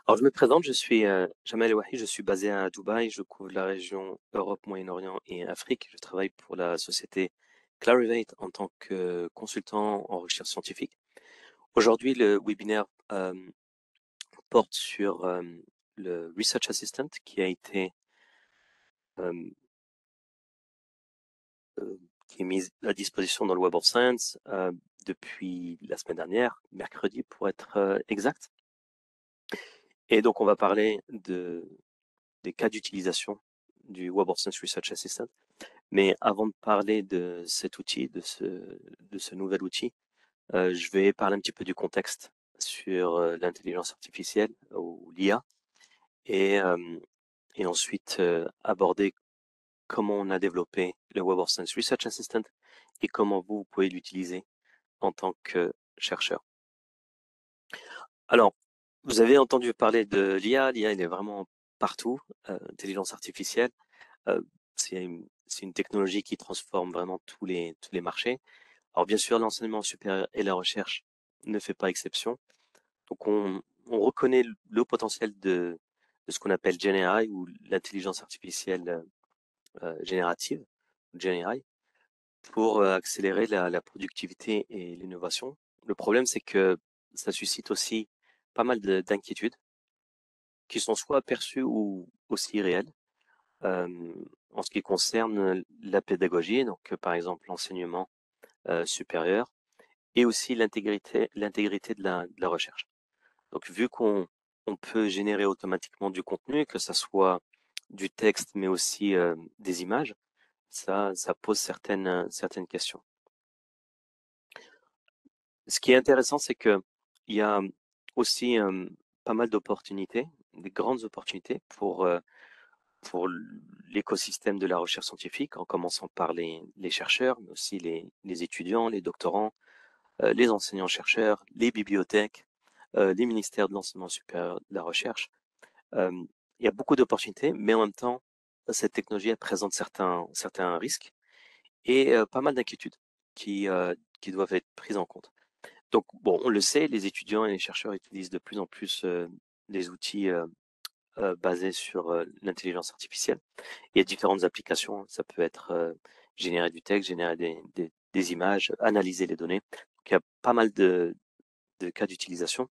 Alors, je me présente, je suis Jamal Ewahi, je suis basé à Dubaï, je couvre la région Europe, Moyen-Orient et Afrique. Je travaille pour la société Clarivate en tant que consultant en recherche scientifique. Aujourd'hui, le webinaire porte sur le Research Assistant qui a été euh, euh, qui est mis à disposition dans le Web of Science depuis la semaine dernière, mercredi pour être exact. Et donc, on va parler des cas d'utilisation du Web of Science Research Assistant. Mais avant de parler de cet outil, de ce nouvel outil, je vais parler un petit peu du contexte sur l'intelligence artificielle ou l'IA et, et ensuite aborder comment on a développé le Web of Science Research Assistant et comment vous pouvez l'utiliser en tant que chercheur. Alors, vous avez entendu parler de l'IA. L'IA, il est vraiment partout. Intelligence artificielle, euh, c'est une technologie qui transforme vraiment tous les marchés. Alors bien sûr, l'enseignement supérieur et la recherche ne fait pas exception. Donc on reconnaît le potentiel de ce qu'on appelle GenAI ou l'intelligence artificielle générative, GenAI, pour accélérer la productivité et l'innovation. Le problème, c'est que ça suscite aussi pas mal d'inquiétudes qui sont soit perçues ou aussi réelles en ce qui concerne la pédagogie, donc par exemple l'enseignement supérieur et aussi l'intégrité de la recherche. Donc, vu qu'on peut générer automatiquement du contenu, que ça soit du texte, mais aussi des images, ça pose certaines questions. Ce qui est intéressant, c'est que il y a aussi pas mal d'opportunités, des grandes opportunités pour l'écosystème de la recherche scientifique, en commençant par les chercheurs, mais aussi les étudiants, les doctorants, les enseignants-chercheurs, les bibliothèques, les ministères de l'enseignement supérieur de la recherche. Il y a beaucoup d'opportunités, mais en même temps, cette technologie elle présente certains risques et pas mal d'inquiétudes qui doivent être prises en compte. Donc, bon, on le sait, les étudiants et les chercheurs utilisent de plus en plus des outils basés sur l'intelligence artificielle. Il y a différentes applications. Ça peut être générer du texte, générer des images, analyser les données. Donc, il y a pas mal de cas d'utilisation.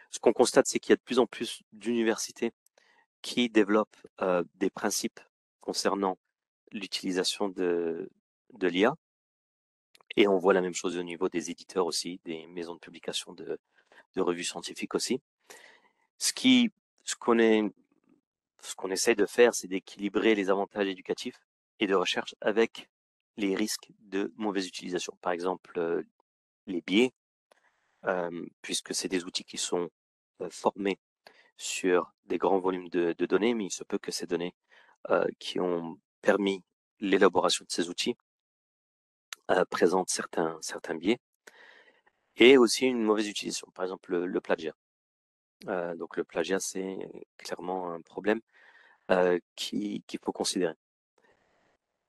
Ce qu'on constate, c'est qu'il y a de plus en plus d'universités qui développent des principes concernant l'utilisation de l'IA. Et on voit la même chose au niveau des éditeurs aussi, des maisons de publication de revues scientifiques aussi. Ce qui, ce qu'on est, ce qu'on essaie de faire, c'est d'équilibrer les avantages éducatifs et de recherche avec les risques de mauvaise utilisation. Par exemple, les biais, puisque c'est des outils qui sont formés sur des grands volumes de données, mais il se peut que ces données qui ont permis l'élaboration de ces outils présentent certains biais et aussi une mauvaise utilisation, par exemple le plagiat. Donc le plagiat, c'est clairement un problème qu'il faut considérer.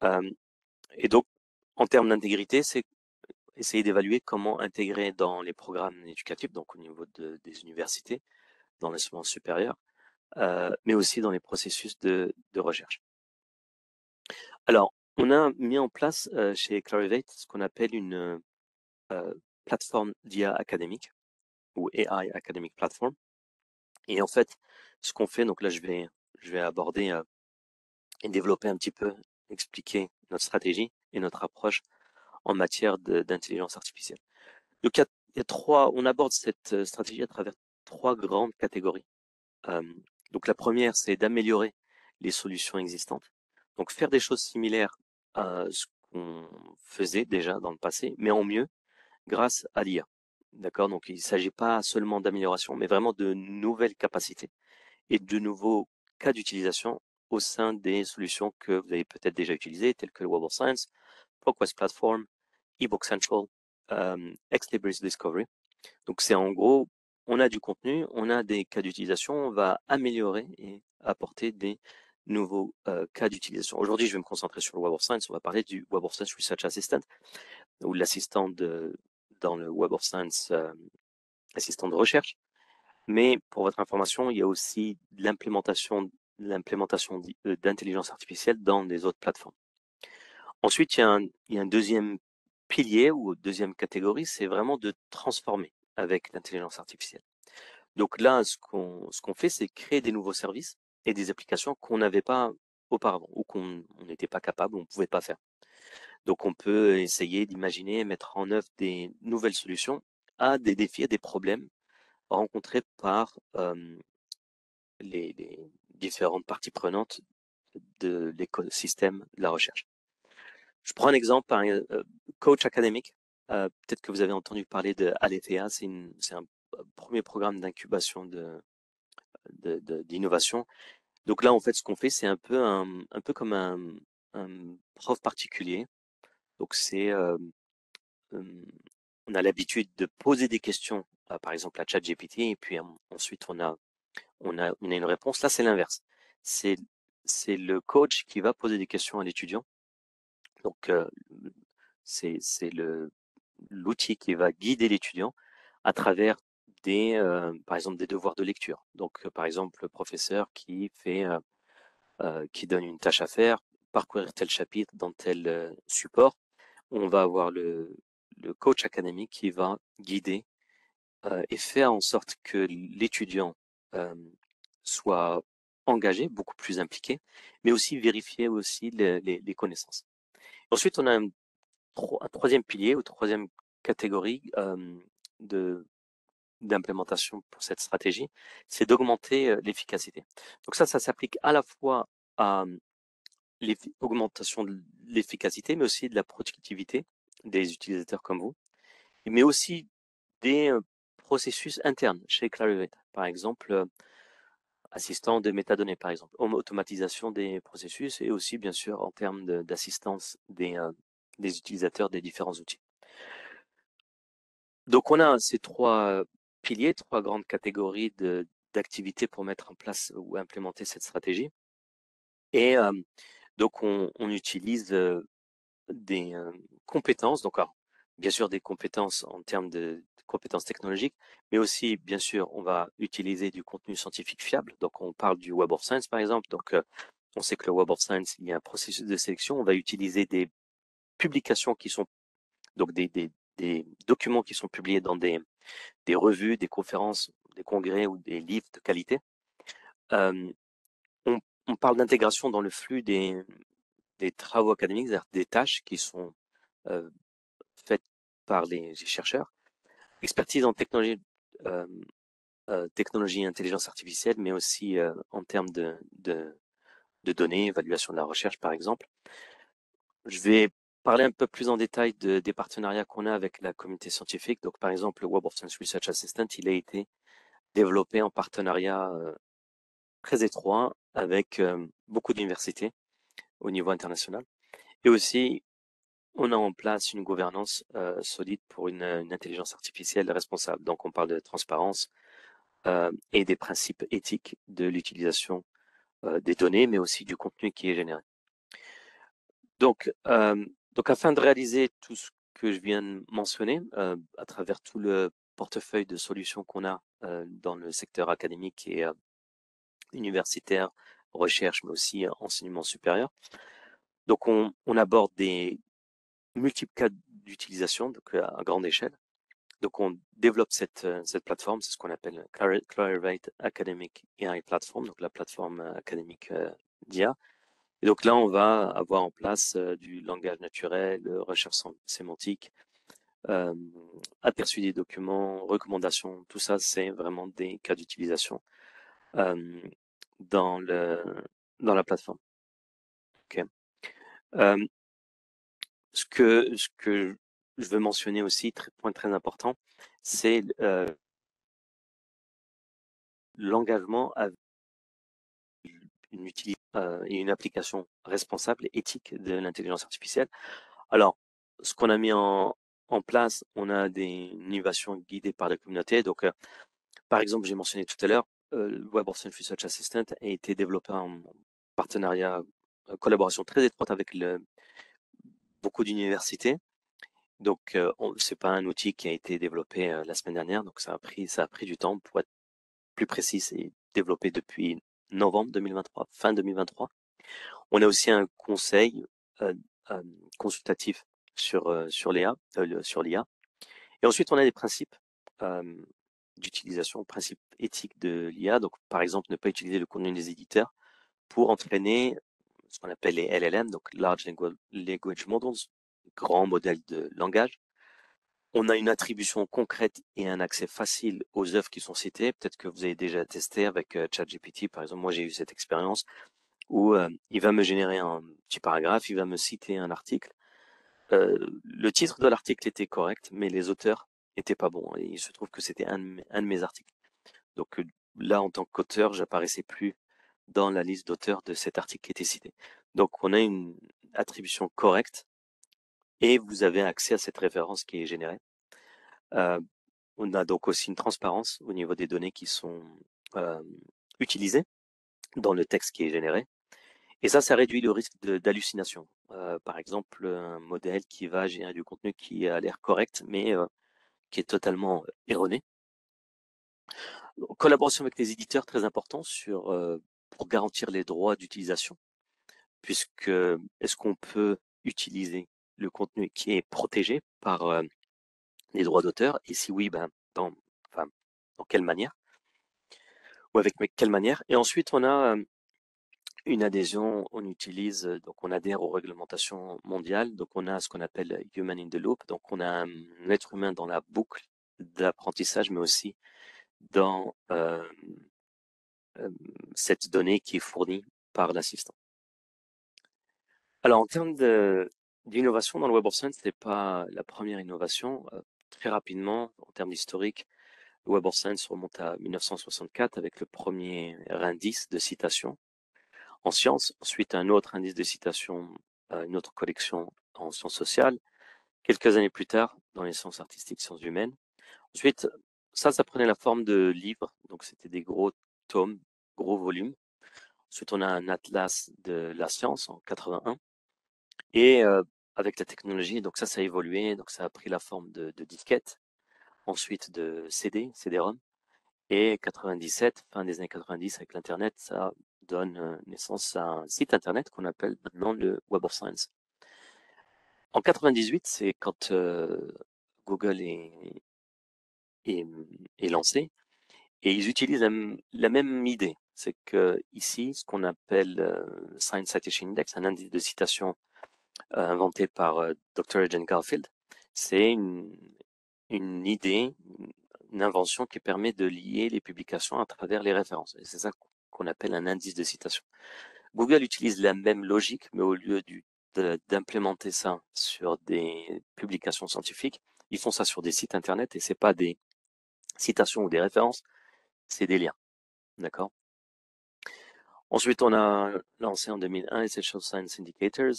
Euh, et donc, en termes d'intégrité, c'est essayer d'évaluer comment intégrer dans les programmes éducatifs, donc au niveau des universités, dans l'enseignement supérieur, mais aussi dans les processus de recherche. Alors, on a mis en place chez Clarivate ce qu'on appelle une plateforme d'IA académique ou AI Academic Platform. Et en fait, ce qu'on fait, donc là, je vais aborder et développer un petit peu, expliquer notre stratégie et notre approche en matière d'intelligence artificielle. Donc, il y a trois, on aborde cette stratégie à travers trois grandes catégories. Euh, donc, la première, c'est d'améliorer les solutions existantes. Donc, faire des choses similaires à ce qu'on faisait déjà dans le passé, mais en mieux, grâce à l'IA. D'accord? Donc, il ne s'agit pas seulement d'amélioration, mais vraiment de nouvelles capacités et de nouveaux cas d'utilisation au sein des solutions que vous avez peut-être déjà utilisées, telles que le Web of Science, ProQuest Platform, eBook Central, XLibris Discovery. Donc, c'est en gros, on a du contenu, on a des cas d'utilisation, on va améliorer et apporter des nouveaux cas d'utilisation. Aujourd'hui, je vais me concentrer sur le Web of Science. On va parler du Web of Science Research Assistant ou l'assistant dans le Web of Science, assistant de recherche. Mais pour votre information, il y a aussi l'implémentation d'intelligence artificielle dans les autres plateformes. Ensuite, il y a un deuxième pilier ou deuxième catégorie, c'est vraiment de transformer avec l'intelligence artificielle. Donc là, ce qu'on fait, c'est créer des nouveaux services et des applications qu'on n'avait pas auparavant ou qu'on n'était pas capable, on ne pouvait pas faire. Donc on peut essayer d'imaginer, mettre en œuvre des nouvelles solutions à des défis, à des problèmes rencontrés par les différentes parties prenantes de l'écosystème de la recherche. Je prends un exemple, Coach académique. Peut-être que vous avez entendu parler de Aletheia, c'est un premier programme d'incubation d'innovation. Donc là, en fait, ce qu'on fait, c'est un peu comme un prof particulier. Donc on a l'habitude de poser des questions, par exemple à ChatGPT, et puis ensuite on a une réponse. Là, c'est l'inverse. C'est c'est le coach qui va poser des questions à l'étudiant. Donc c'est l'outil qui va guider l'étudiant à travers par exemple des devoirs de lecture. Donc par exemple le professeur qui donne une tâche à faire, parcourir tel chapitre dans tel support. On va avoir le coach académique qui va guider et faire en sorte que l'étudiant euh, soit engagé, beaucoup plus impliqué, mais aussi vérifier aussi les connaissances. Ensuite, on a un troisième pilier ou troisième catégorie de d'implémentation pour cette stratégie, c'est d'augmenter l'efficacité. Donc ça s'applique à la fois à l'augmentation de l'efficacité, mais aussi de la productivité des utilisateurs comme vous, mais aussi des processus internes chez Clarivate. Par exemple, assistant de métadonnées, par exemple, automatisation des processus et aussi, bien sûr, en termes d'assistance des utilisateurs des différents outils. Donc, on a ces trois piliers, trois grandes catégories d'activités pour mettre en place ou implémenter cette stratégie. Et donc, on utilise des compétences, donc alors, bien sûr des compétences en termes de compétences technologiques, mais aussi, bien sûr, on va utiliser du contenu scientifique fiable. Donc, on parle du Web of Science, par exemple. Donc, on sait que le Web of Science, il y a un processus de sélection. On va utiliser des publications qui sont, donc des documents qui sont publiés dans des revues, des conférences, des congrès ou des livres de qualité. Euh, on parle d'intégration dans le flux des travaux académiques, c'est-à-dire des tâches qui sont euh, faites par les chercheurs, expertise en technologie et intelligence artificielle, mais aussi en termes de données, évaluation de la recherche, par exemple. Je vais parler un peu plus en détail des partenariats qu'on a avec la communauté scientifique. Donc, par exemple, le Web of Science Research Assistant, il a été développé en partenariat très étroit avec beaucoup d'universités au niveau international. Et aussi, on a en place une gouvernance solide pour une intelligence artificielle responsable. Donc, on parle de transparence et des principes éthiques de l'utilisation des données, mais aussi du contenu qui est généré. Donc afin de réaliser tout ce que je viens de mentionner, à travers tout le portefeuille de solutions qu'on a dans le secteur académique et universitaire, recherche, mais aussi enseignement supérieur. Donc on aborde des multiples cas d'utilisation, donc à grande échelle. Donc on développe cette plateforme, c'est ce qu'on appelle Clarivate Academic AI Platform, donc la plateforme académique d'IA. Et donc là, on va avoir en place du langage naturel, recherche sémantique, euh, aperçu des documents, recommandations, tout ça, c'est vraiment des cas d'utilisation euh, dans dans la plateforme. Okay. Euh, ce que je veux mentionner aussi, point très important, c'est l'engagement avec une utilisation et une application responsable et éthique de l'intelligence artificielle. Alors, ce qu'on a mis en place, on a des innovations guidées par la communauté. Donc, par exemple, j'ai mentionné tout à l'heure, le Web of Science Research Assistant a été développé en partenariat, collaboration très étroite avec beaucoup d'universités. Donc, c'est pas un outil qui a été développé la semaine dernière. Donc, ça a pris du temps pour être plus précis, c'est développé depuis novembre 2023, fin 2023. On a aussi un conseil consultatif sur l'IA, sur l'IA. Et ensuite, on a des principes d'utilisation, principes éthiques de l'IA. Donc, par exemple, ne pas utiliser le contenu des éditeurs pour entraîner ce qu'on appelle les LLM, donc Large Language Models, grands modèles de langage. On a une attribution concrète et un accès facile aux œuvres qui sont citées. Peut-être que vous avez déjà testé avec ChatGPT, par exemple. Moi, j'ai eu cette expérience où il va me générer un petit paragraphe, il va me citer un article. Le titre de l'article était correct, mais les auteurs étaient pas bons. Et il se trouve que c'était un de mes articles. Donc là, en tant qu'auteur, j'apparaissais plus dans la liste d'auteurs de cet article qui était cité. Donc on a une attribution correcte et vous avez accès à cette référence qui est générée. On a donc aussi une transparence au niveau des données qui sont utilisées dans le texte qui est généré. Et ça réduit le risque d'hallucination. Par exemple, un modèle qui va générer du contenu qui a l'air correct, mais qui est totalement erroné. Collaboration avec les éditeurs, très important pour garantir les droits d'utilisation, puisque est-ce qu'on peut utiliser le contenu qui est protégé par les droits d'auteur, et si oui, dans quelle manière, ou avec quelle manière. Et ensuite, on a une adhésion, donc on adhère aux réglementations mondiales, donc on a ce qu'on appelle Human in the Loop, donc on a un être humain dans la boucle d'apprentissage, mais aussi dans cette donnée qui est fournie par l'assistant. Alors en termes d'innovation dans le Web of Science, ce n'est pas la première innovation. Très rapidement, en termes historiques, le Web of Science remonte à 1964 avec le premier indice de citation en sciences, ensuite un autre indice de citation, une autre collection en sciences sociales, quelques années plus tard dans les sciences artistiques, sciences humaines. Ensuite, ça prenait la forme de livres, donc c'était des gros tomes, gros volumes. Ensuite, on a un atlas de la science en 81. Et avec la technologie, donc ça a évolué, donc ça a pris la forme de disquettes, ensuite de CD-ROM. Et 97, fin des années 90, avec l'Internet, ça donne naissance à un site Internet qu'on appelle maintenant le Web of Science. En 98, c'est quand Google est lancé, et ils utilisent la même idée. C'est que ici, ce qu'on appelle Science Citation Index, un indice de citation inventé par Dr. Eugene Garfield, c'est une idée, une invention qui permet de lier les publications à travers les références. Et c'est ça qu'on appelle un indice de citation. Google utilise la même logique, mais au lieu d'implémenter ça sur des publications scientifiques, ils font ça sur des sites internet, et c'est pas des citations ou des références, c'est des liens. D'accord? Ensuite, on a lancé en 2001 Essential Science Indicators,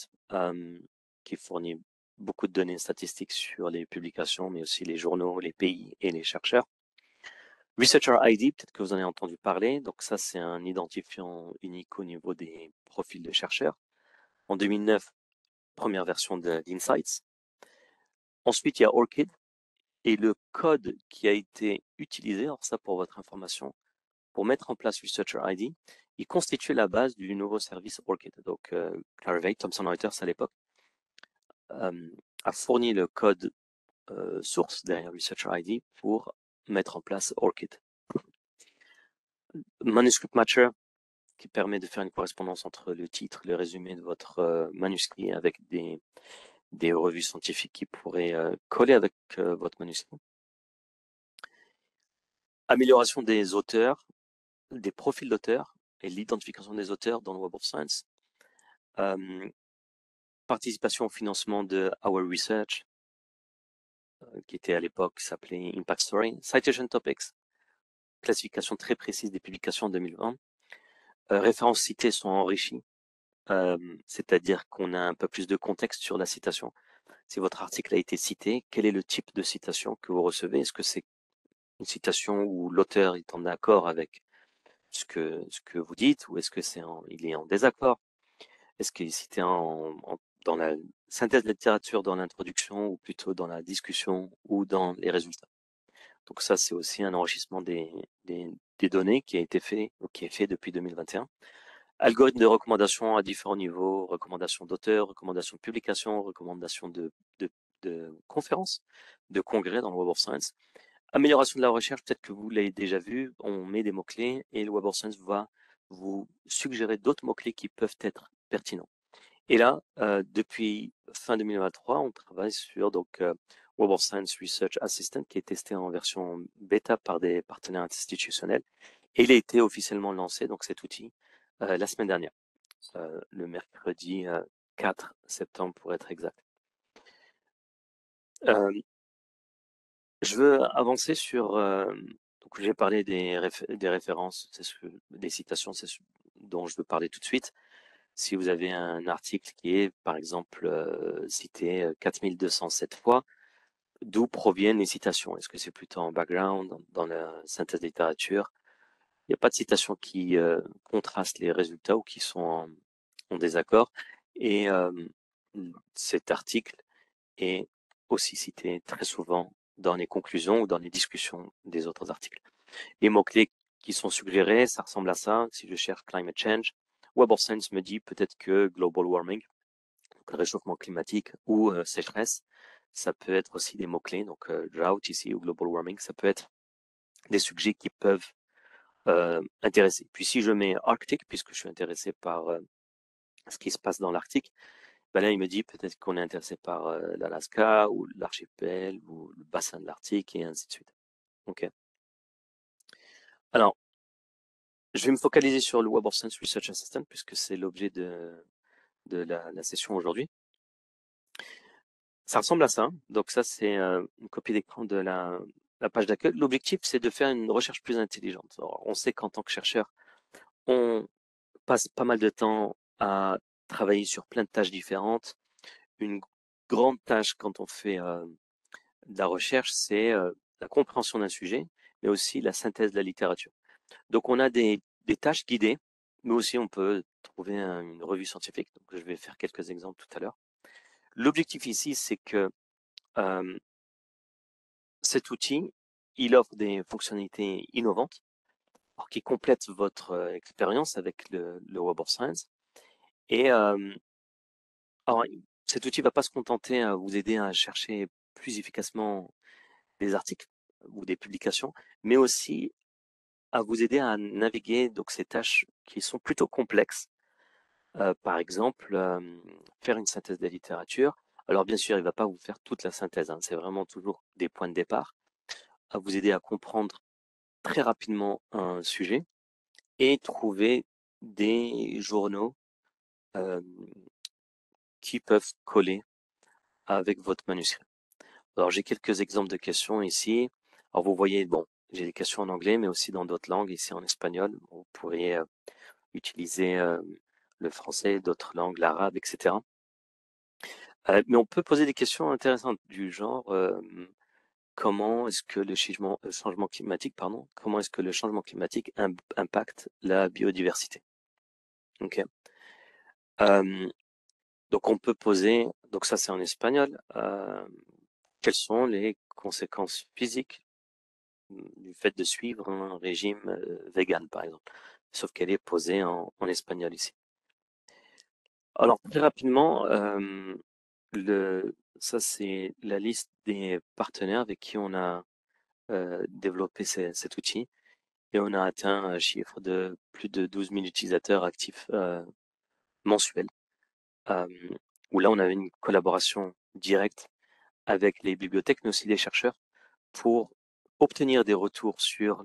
qui fournit beaucoup de données statistiques sur les publications, mais aussi les journaux, les pays et les chercheurs. Researcher ID, peut-être que vous en avez entendu parler. Donc ça, c'est un identifiant unique au niveau des profils de chercheurs. En 2009, première version d'Insights. Ensuite, il y a ORCID. Et le code qui a été utilisé, alors ça pour votre information, pour mettre en place Researcher ID, il constituait la base du nouveau service ORCID. Donc Clarivate, Thomson Reuters à l'époque, a fourni le code source derrière Researcher ID pour mettre en place ORCID. Manuscript Matcher, qui permet de faire une correspondance entre le titre, le résumé de votre manuscrit avec des revues scientifiques qui pourraient coller avec votre manuscrit. Amélioration des auteurs, des profils d'auteurs et l'identification des auteurs dans le Web of Science. Participation au financement de Our Research, qui était à l'époque s'appelait Impact Story. Citation Topics, classification très précise des publications en 2020. Références citées sont enrichies, c'est-à-dire qu'on a un peu plus de contexte sur la citation. Si votre article a été cité, quel est le type de citation que vous recevez? Est-ce que c'est une citation où l'auteur est en accord avec ce que vous dites, ou est-ce que il est en désaccord? Est-ce qu'il est cité dans la synthèse de littérature, dans l'introduction, ou plutôt dans la discussion ou dans les résultats? Donc ça, c'est aussi un enrichissement des données qui a été fait, qui est fait depuis 2021. Algorithme de recommandation à différents niveaux, recommandations d'auteurs, recommandations de publications, recommandations de conférences, de congrès dans le Web of Science. Amélioration de la recherche, peut-être que vous l'avez déjà vu, on met des mots-clés et le Web of Science va vous suggérer d'autres mots-clés qui peuvent être pertinents. Et là, depuis fin 2023, on travaille sur Web of Science Research Assistant qui est testé en version bêta par des partenaires institutionnels. Et il a été officiellement lancé, donc cet outil, la semaine dernière, le mercredi 4 septembre pour être exact. Je veux avancer sur. Donc, j'ai parlé des références, des citations, c'est ce dont je veux parler tout de suite. Si vous avez un article qui est, par exemple, cité 4207 fois, d'où proviennent les citations? Est-ce que c'est plutôt en background, dans la synthèse de littérature? Il n'y a pas de citations qui contrastent les résultats ou qui sont en désaccord. Et cet article est aussi cité très souvent dans les conclusions ou dans les discussions des autres articles. Les mots-clés qui sont suggérés, ça ressemble à ça. Si je cherche climate change, Web of Science me dit peut-être que global warming, donc le réchauffement climatique ou sécheresse, ça peut être aussi des mots-clés, donc drought ici ou global warming, ça peut être des sujets qui peuvent intéresser. Puis si je mets Arctic, puisque je suis intéressé par ce qui se passe dans l'Arctique, ben là il me dit peut-être qu'on est intéressé par l'Alaska ou l'archipel ou le bassin de l'Arctique et ainsi de suite. Ok. Alors, je vais me focaliser sur le Web of Science Research Assistant puisque c'est l'objet de la session aujourd'hui. Ça ressemble à ça. Donc ça, c'est une copie d'écran de la page d'accueil. L'objectif, c'est de faire une recherche plus intelligente. Alors, on sait qu'en tant que chercheur, on passe pas mal de temps à travailler sur plein de tâches différentes. Une grande tâche quand on fait de la recherche, c'est la compréhension d'un sujet, mais aussi la synthèse de la littérature. Donc on a des tâches guidées, mais aussi on peut trouver une revue scientifique. Donc je vais faire quelques exemples tout à l'heure. L'objectif ici, c'est que cet outil, il offre des fonctionnalités innovantes qui complètent votre expérience avec le Web of Science. Et alors, cet outil ne va pas se contenter à vous aider à chercher plus efficacement des articles ou des publications, mais aussi à vous aider à naviguer donc ces tâches qui sont plutôt complexes. Par exemple, faire une synthèse de la littérature. Alors bien sûr, il ne va pas vous faire toute la synthèse, hein, c'est vraiment toujours des points de départ, à vous aider à comprendre très rapidement un sujet et trouver des journaux qui peuvent coller avec votre manuscrit. Alors j'ai quelques exemples de questions ici. Alors vous voyez, bon, j'ai des questions en anglais, mais aussi dans d'autres langues, ici en espagnol. Vous pourriez utiliser le français, d'autres langues, l'arabe, etc. Mais on peut poser des questions intéressantes du genre comment est-ce que le changement climatique, pardon, comment est-ce que le changement climatique impacte la biodiversité? Ok. Donc on peut poser, donc ça c'est en espagnol, quelles sont les conséquences physiques du fait de suivre un régime vegan par exemple, sauf qu'elle est posée en espagnol ici. Alors très rapidement, ça c'est la liste des partenaires avec qui on a développé cet outil et on a atteint un chiffre de plus de 12 000 utilisateurs actifs mensuels, où là on avait une collaboration directe avec les bibliothèques, mais aussi les chercheurs, pour obtenir des retours sur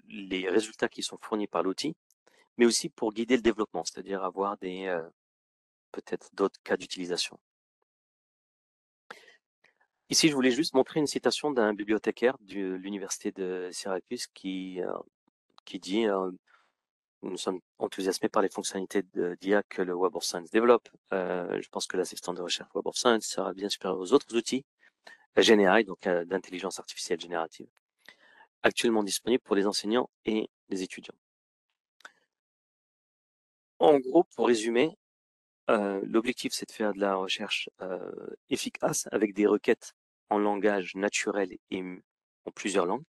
les résultats qui sont fournis par l'outil, mais aussi pour guider le développement, c'est-à-dire avoir peut-être d'autres cas d'utilisation. Ici, je voulais juste montrer une citation d'un bibliothécaire de l'université de Syracuse qui dit nous sommes enthousiasmés par les fonctionnalités d'IA que le Web of Science développe. Je pense que l'assistant de recherche Web of Science sera bien supérieur aux autres outils GenAI, donc d'intelligence artificielle générative, actuellement disponibles pour les enseignants et les étudiants. En gros, pour résumer, l'objectif c'est de faire de la recherche efficace avec des requêtes en langage naturel et en plusieurs langues.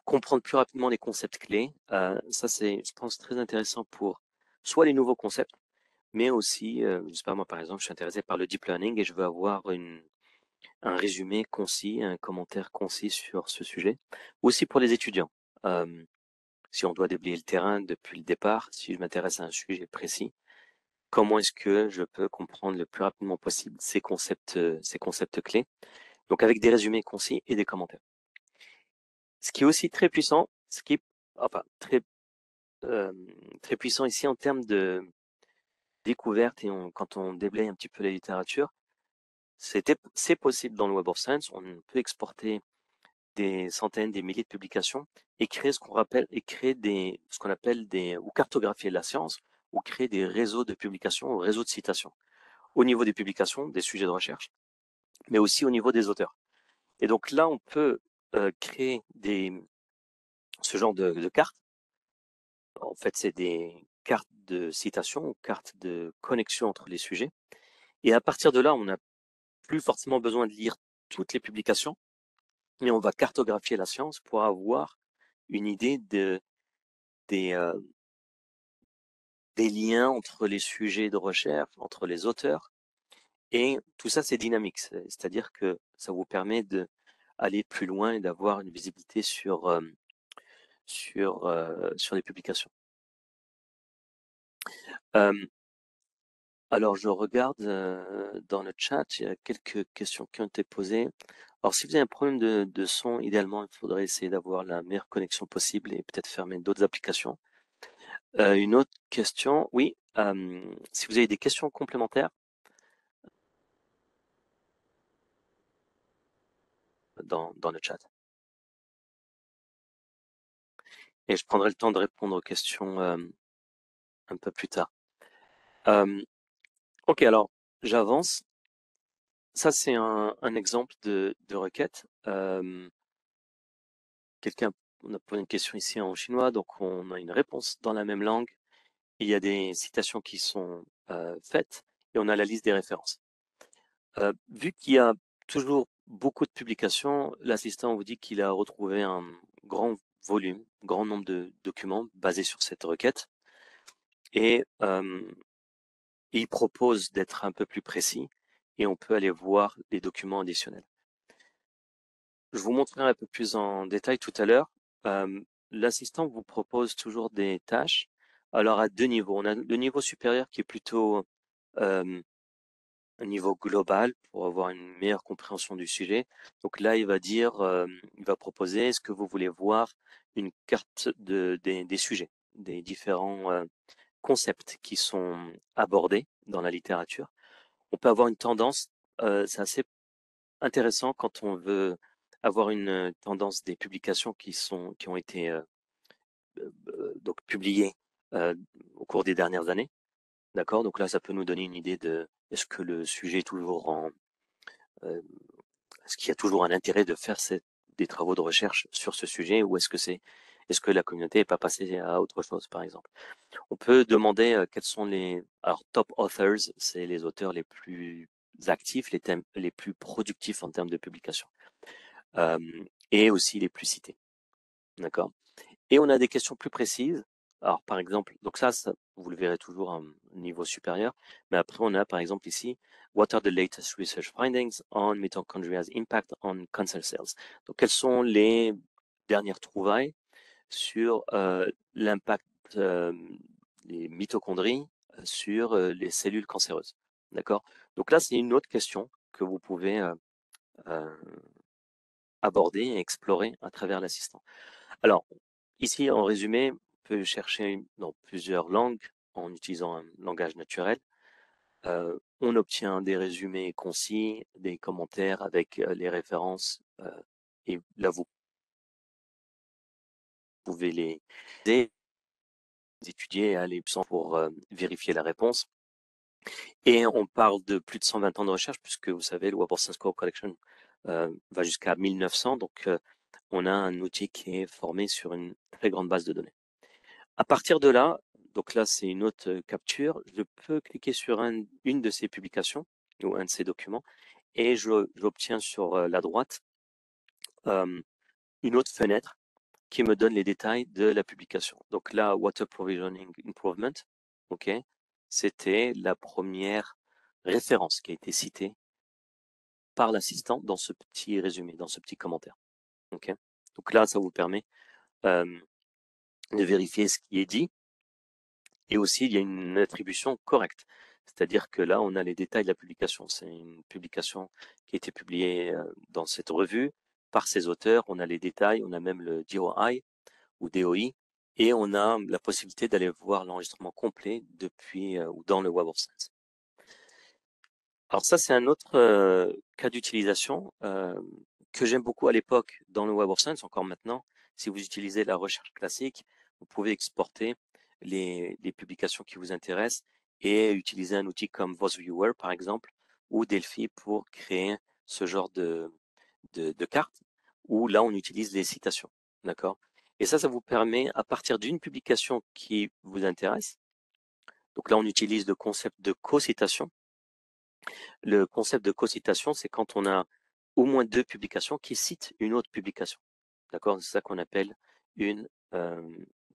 Comprendre plus rapidement les concepts clés, ça c'est, je pense, très intéressant pour soit les nouveaux concepts, mais aussi, je sais pas moi par exemple, je suis intéressé par le deep learning et je veux avoir un résumé concis, un commentaire concis sur ce sujet. Aussi pour les étudiants, si on doit déblayer le terrain depuis le départ, si je m'intéresse à un sujet précis, comment est-ce que je peux comprendre le plus rapidement possible ces concepts clés? Donc avec des résumés concis et des commentaires. Ce qui est aussi très puissant, enfin très puissant ici en termes de découverte et quand on déblaye un petit peu la littérature, c'est possible dans le Web of Science. On peut exporter des centaines, des milliers de publications et créer ce qu'on appelle ou cartographier la science ou créer des réseaux de publications ou réseaux de citations au niveau des publications, des sujets de recherche, mais aussi au niveau des auteurs. Et donc là, on peut créer ce genre de cartes. En fait, c'est des cartes de citation ou cartes de connexion entre les sujets. Et à partir de là, on n'a plus forcément besoin de lire toutes les publications, mais on va cartographier la science pour avoir une idée des, euh, des liens entre les sujets de recherche, entre les auteurs. Et tout ça, c'est dynamique. C'est-à-dire que ça vous permet d'aller plus loin et d'avoir une visibilité sur les publications. Alors, je regarde dans le chat, il y a quelques questions qui ont été posées. Alors, si vous avez un problème de son, idéalement, il faudrait essayer d'avoir la meilleure connexion possible et peut-être fermer d'autres applications. Une autre question, oui, si vous avez des questions complémentaires dans le chat. Et je prendrai le temps de répondre aux questions un peu plus tard. Ok, alors, j'avance. Ça, c'est un exemple de requête. On a posé une question ici en chinois, donc on a une réponse dans la même langue. Il y a des citations qui sont faites et on a la liste des références. Vu qu'il y a toujours beaucoup de publications, l'assistant vous dit qu'il a retrouvé un grand volume, grand nombre de documents basés sur cette requête et il propose d'être un peu plus précis et on peut aller voir les documents additionnels. Je vous montrerai un peu plus en détail tout à l'heure. L'assistant vous propose toujours des tâches. Alors à deux niveaux. On a le niveau supérieur qui est plutôt un niveau global pour avoir une meilleure compréhension du sujet. Donc là, il va il va proposer, est-ce que vous voulez voir une carte des sujets, des différents concepts qui sont abordés dans la littérature. On peut avoir une tendance, c'est assez intéressant quand on veut avoir une tendance des publications qui ont été donc publiées au cours des dernières années. D'accord? Donc là, ça peut nous donner une idée de est-ce que le sujet est toujours est-ce qu'il y a toujours un intérêt de faire des travaux de recherche sur ce sujet ou est-ce que la communauté n'est pas passée à autre chose, par exemple? On peut demander quels sont alors top authors, c'est les auteurs les plus actifs, les thèmes les plus productifs en termes de publication, et aussi les plus cités. D'accord? Et on a des questions plus précises. Alors, par exemple, donc ça, vous le verrez toujours à un niveau supérieur. Mais après, on a, par exemple, ici, what are the latest research findings on mitochondria's impact on cancer cells? Donc, quelles sont les dernières trouvailles sur l'impact des mitochondries sur les cellules cancéreuses? D'accord? Donc là, c'est une autre question que vous pouvez euh, aborder et explorer à travers l'assistant. Alors, ici, en résumé, on peut chercher dans plusieurs langues en utilisant un langage naturel. On obtient des résumés concis, des commentaires avec les références, et là, vous pouvez les étudier et aller pour vérifier la réponse. Et on parle de plus de 120 ans de recherche, puisque vous savez, le Web of Science Core Collection va jusqu'à 1900, donc on a un outil qui est formé sur une très grande base de données. À partir de là, donc là c'est une autre capture, je peux cliquer sur une de ces publications ou un de ces documents et j'obtiens sur la droite une autre fenêtre qui me donne les détails de la publication. Donc là, Water Provisioning Improvement, ok, c'était la première référence qui a été citée par l'assistant dans ce petit résumé, dans ce petit commentaire. Ok. Donc là, ça vous permet de vérifier ce qui est dit, et aussi il y a une attribution correcte. C'est-à-dire que là, on a les détails de la publication. C'est une publication qui a été publiée dans cette revue par ses auteurs. On a les détails, on a même le DOI ou DOI, et on a la possibilité d'aller voir l'enregistrement complet depuis ou dans le Web of Science. Alors ça, c'est un autre cas d'utilisation que j'aime beaucoup à l'époque dans le Web of Science, encore maintenant. Si vous utilisez la recherche classique, vous pouvez exporter les publications qui vous intéressent et utiliser un outil comme VozViewer, par exemple, ou Delphi pour créer ce genre de carte, où là, on utilise les citations. D'accord? Et ça vous permet, à partir d'une publication qui vous intéresse, donc là, on utilise le concept de co-citation. Le concept de co-citation, c'est quand on a au moins deux publications qui citent une autre publication. D'accord? C'est ça qu'on appelle une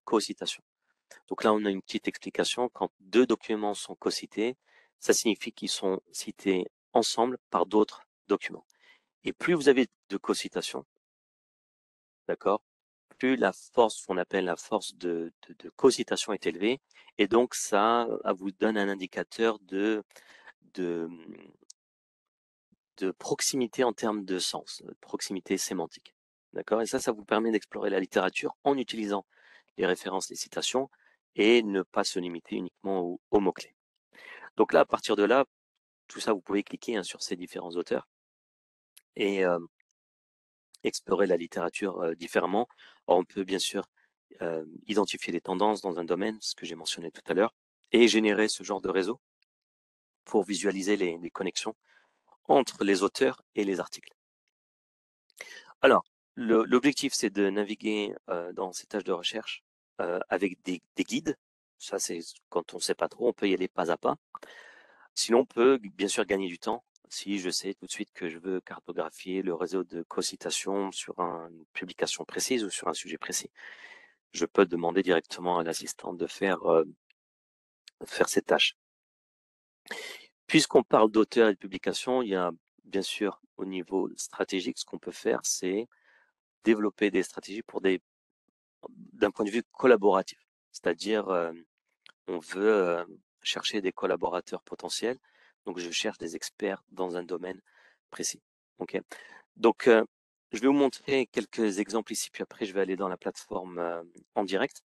co-citation. Donc là, on a une petite explication. Quand deux documents sont co-cités, ça signifie qu'ils sont cités ensemble par d'autres documents. Et plus vous avez de co-citation, d'accord, plus la force, qu'on appelle la force de co-citation est élevée, et donc ça vous donne un indicateur de, de proximité en termes de sens, de proximité sémantique. D'accord? Et ça vous permet d'explorer la littérature en utilisant les références, les citations, et ne pas se limiter uniquement aux mots-clés. Donc là, à partir de là, tout ça, vous pouvez cliquer sur ces différents auteurs et explorer la littérature différemment. Alors, on peut bien sûr identifier les tendances dans un domaine, ce que j'ai mentionné tout à l'heure, et générer ce genre de réseau pour visualiser les connexions entre les auteurs et les articles. Alors, l'objectif, c'est de naviguer dans ces tâches de recherche avec des guides. Ça, c'est quand on ne sait pas trop, on peut y aller pas à pas. Sinon, on peut bien sûr gagner du temps. Si je sais tout de suite que je veux cartographier le réseau de co-citation sur une publication précise ou sur un sujet précis, je peux demander directement à l'assistant de faire cette tâche. Puisqu'on parle d'auteur et de publication, il y a bien sûr au niveau stratégique, ce qu'on peut faire, c'est développer des stratégies d'un point de vue collaboratif. C'est-à-dire, on veut chercher des collaborateurs potentiels. Donc, je cherche des experts dans un domaine précis. Okay. Donc, je vais vous montrer quelques exemples ici, puis après, je vais aller dans la plateforme en direct.